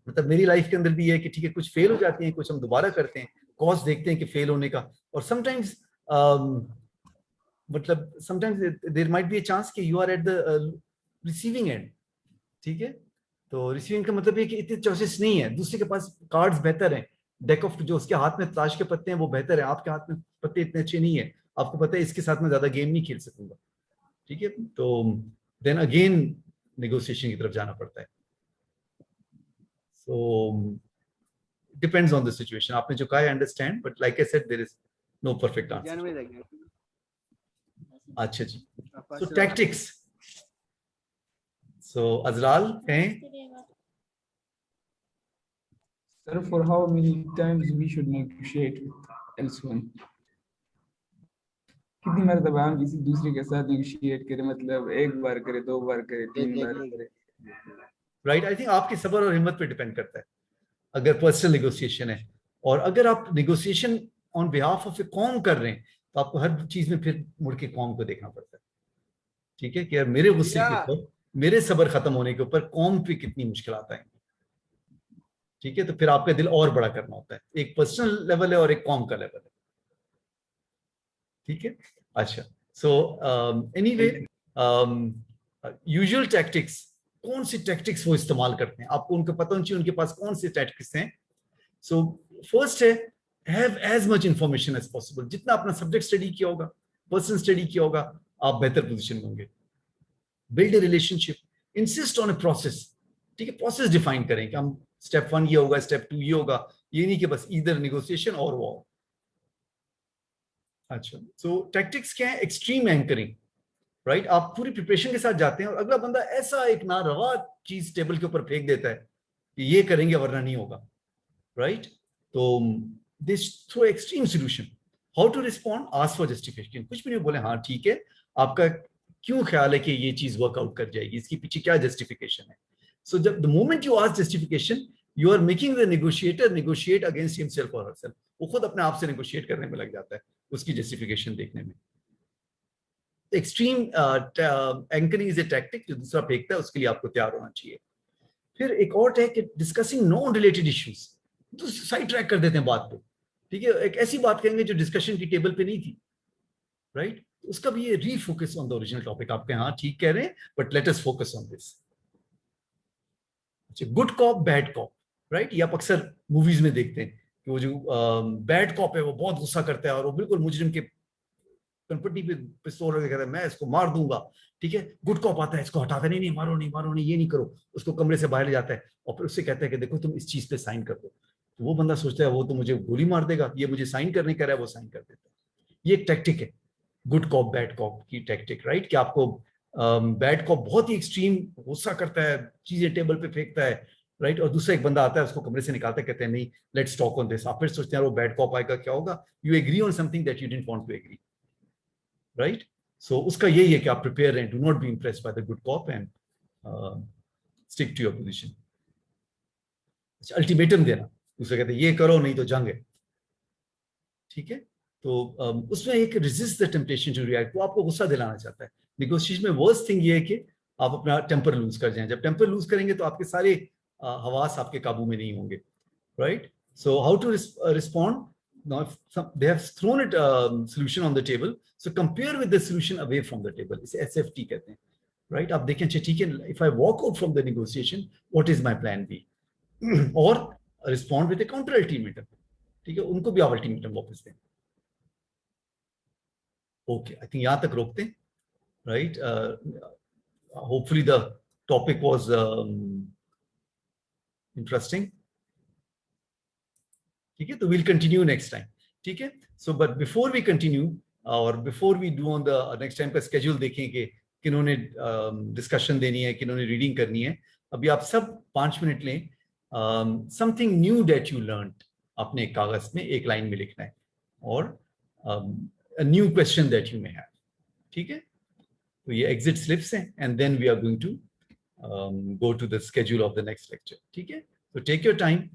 मतलब मेरी लाइफ के अंदर भी है कि ठीक है, कुछ फेल हो जाती हैं, कुछ हम दोबारा करते हैं, कॉज देखते हैं कि फेल होने का, और समटाइम्स मतलब sometimes there might be a chance कि you are at the receiving end. ठीक है, तो रिसीविंग का मतलब ये कि इतने चॉइसेस नहीं है, दूसरे के पास कार्ड्स बेहतर हैं, डेक ऑफ जो उसके हाथ में ताश के पत्ते हैं वो बेहतर है, आपके हाथ में पत्ते इतने अच्छे नहीं है, आपको पता है इसके साथ में ज्यादा गेम नहीं खेल सकूंगा। ठीक है, तो देन अगेन नेगोशिएशन की तरफ जाना पड़ता है। So depends on the situation. आपने जो कहा है understand, but like I said there is no perfect answer. अच्छा जी, सो टैक्टिक्स, सो अजलाल कहें। Sir, for how many times we should negotiate with L1? कितनी मरतबा हम किसी दूसरे के साथ नेगोशिएट करें, मतलब एक बार करे, 2 बार करे, 3 बार करे? राइट, आई थिंक आपकी सब्र और हिम्मत पे डिपेंड करता है, अगर पर्सनल नेगोशिएशन है, और अगर आप negotiation on behalf of A com कर रहे हैं तो आपको हर चीज में फिर मुड़ के कॉम को देखना पड़ता है। ठीक है, कि यार मेरे गुस्से के ऊपर, मेरे सब्र खत्म होने के ऊपर कॉम पे कितनी मुश्किल आएंगी। ठीक है, तो फिर आपका दिल और बड़ा करना होता है, एक पर्सनल लेवल है और एक कॉम का लेवल है। ठीक है, अच्छा, सो एनीवे यूजुअल टैक्टिक्स, कौन सी टैक्टिक्स वो इस्तेमाल करते हैं, आपको उनको पता होना चाहिए उनके पास कौन सी टैक्टिक्स हैं। सो फर्स्ट है, have as much information as possible. जितना अपना सब्जेक्ट स्टडी किया होगा, पर्सन स्टडी किया होगा, आप बेहतर पोजीशन में होंगे। Build a relationship, insist on a process. ठीक है, प्रोसेस डिफाइन करें कि हम स्टेप 1 ये होगा, स्टेप 2 ये होगा, ये नहीं कि बस इधर नेगोशिएशन और वॉर। अच्छा, सो टैक्टिक्स क्या है? एक्सट्रीम एंकरिंग, राइट, आप पूरी प्रिपरेशन के साथ जाते हैं और अगला बंदा ऐसा एक नारवा चीज टेबल के ऊपर फेंक देता है कि ये करेंगे वरना नहीं होगा, राइट, तो this through extreme solution. How to respond? Ask for justification, कुछ भी नहीं बोले, हाँ ठीक है, आपका क्यों ख्याल है कि ये चीज वर्कआउट कर जाएगी, इसके पीछे क्या जस्टिफिकेशन है। सो जब the moment you ask justification, you are making the negotiator negotiate against himself और हरसेल्फ। वो खुद अपने आप से नेगोशिएट करने में लग जाता है, उसकी जस्टिफिकेशन देखने में। Extreme anchoring is a tactic, जो दूसरा फेंकता है उसके लिए आपको तैयार होना चाहिए। फिर एक और है कि डिस्कसिंग नॉन रिलेटेड इश्यूज, तो साइड ट्रैक कर देते हैं बात को। ठीक है, एक ऐसी बात कहेंगे जो डिस्कशन की टेबल पे नहीं थी, राइट, उसका भी ये refocus on the original topic. आपके हाँ ठीक कह रहे हैं, but let us focus on this. Good cop bad cop, right, ये आप अक्सर मूवीज में देखते हैं कि वो जो बैड कॉप है वो बहुत गुस्सा करता है और वो बिल्कुल मुजरिम के कनपट्टी पे पिस्तौल रख के कहता है मैं इसको मार दूंगा। ठीक है, गुड कॉप आता है, इसको हटाता है, नहीं नहीं मारो नहीं मारो नहीं, ये नहीं करो, उसको कमरे से बाहर ले जाता है और फिर उससे कहता है कि देखो तुम इस चीज पे साइन कर दो। तो वो बंदा सोचता है वो तो मुझे गोली मार देगा, ये मुझे साइन करने कह रहा है, वो साइन कर देता है। ये एक टैक्टिक है, गुड कॉप बैड कॉप की टैक्टिक, राइट, कि आपको बैड कॉप बहुत ही एक्सट्रीम गुस्सा करता है, चीजें टेबल पे फेंकता है, राइट, और दूसरा एक बंदा आता है उसको कमरे से निकालता है, कहते हैं नहीं लेट्स टॉक ऑन दिस। आप फिर सोचते हैं वो बैड कॉप आएगा, क्या होगा, you agree on something that you didn't want to agree, right. So उसका यही है कि आप प्रिपेयर रहें, do not be impressed by the good cop and stick to your position. Ultimatum देना, दूसरे कहते हैं ये करो नहीं तो जंग है, ठीक है। तो उसमें एक resist the temptation to react, वो आपको गुस्सा दिलाना चाहता है। नेगोशिएशन में वर्स्ट थिंग ये है कि आप अपना टेम्पर लूज कर जाएं। जब टेम्पर लूज करेंगे तो आपके सारे हवास आपके काबू में नहीं होंगे, right. So how to respond, now if they have thrown it solution on the table, so compare with the solution away from the table, इसे SFT कहते हैं, right। आप देखें अच्छा ठीक है, if I walk out from the negotiation, what is my plan B, और respond with a counter ultimatum, ठीक है, उनको भी आप अल्टीमेटम वापस दें। ओके, आई थिंक यहां तक रोकते हैं, right. Hopefully the topic was interesting, ठीक है। तो विल कंटिन्यू नेक्स्ट टाइम, ठीक है। So but before we continue और before we do on the next time का स्केड्यूल देखें कि किन्होंने डिस्कशन देनी है, किन्होंने रीडिंग करनी है। अभी आप सब 5 मिनट लें, something knew that you learn अपने कागज में एक लाइन में लिखना है, और a new question that you may have, ठीक है। तो ये exit slips हैं, and then we are going to go to the schedule of the next lecture, ठीक है। So take your time,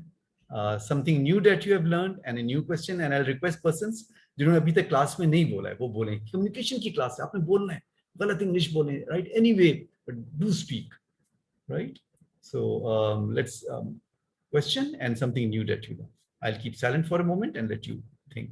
something new that you have learned and a new question, and I'll request persons जिन्होंने अभी तक class में नहीं बोला है वो बोलें। कम्युनिकेशन की क्लास है, आपने बोलना है, गलत इंग्लिश बोलें, right, anyway but do speak, right। So let's question and something new that you learn. I'll keep silent for a moment and let you think.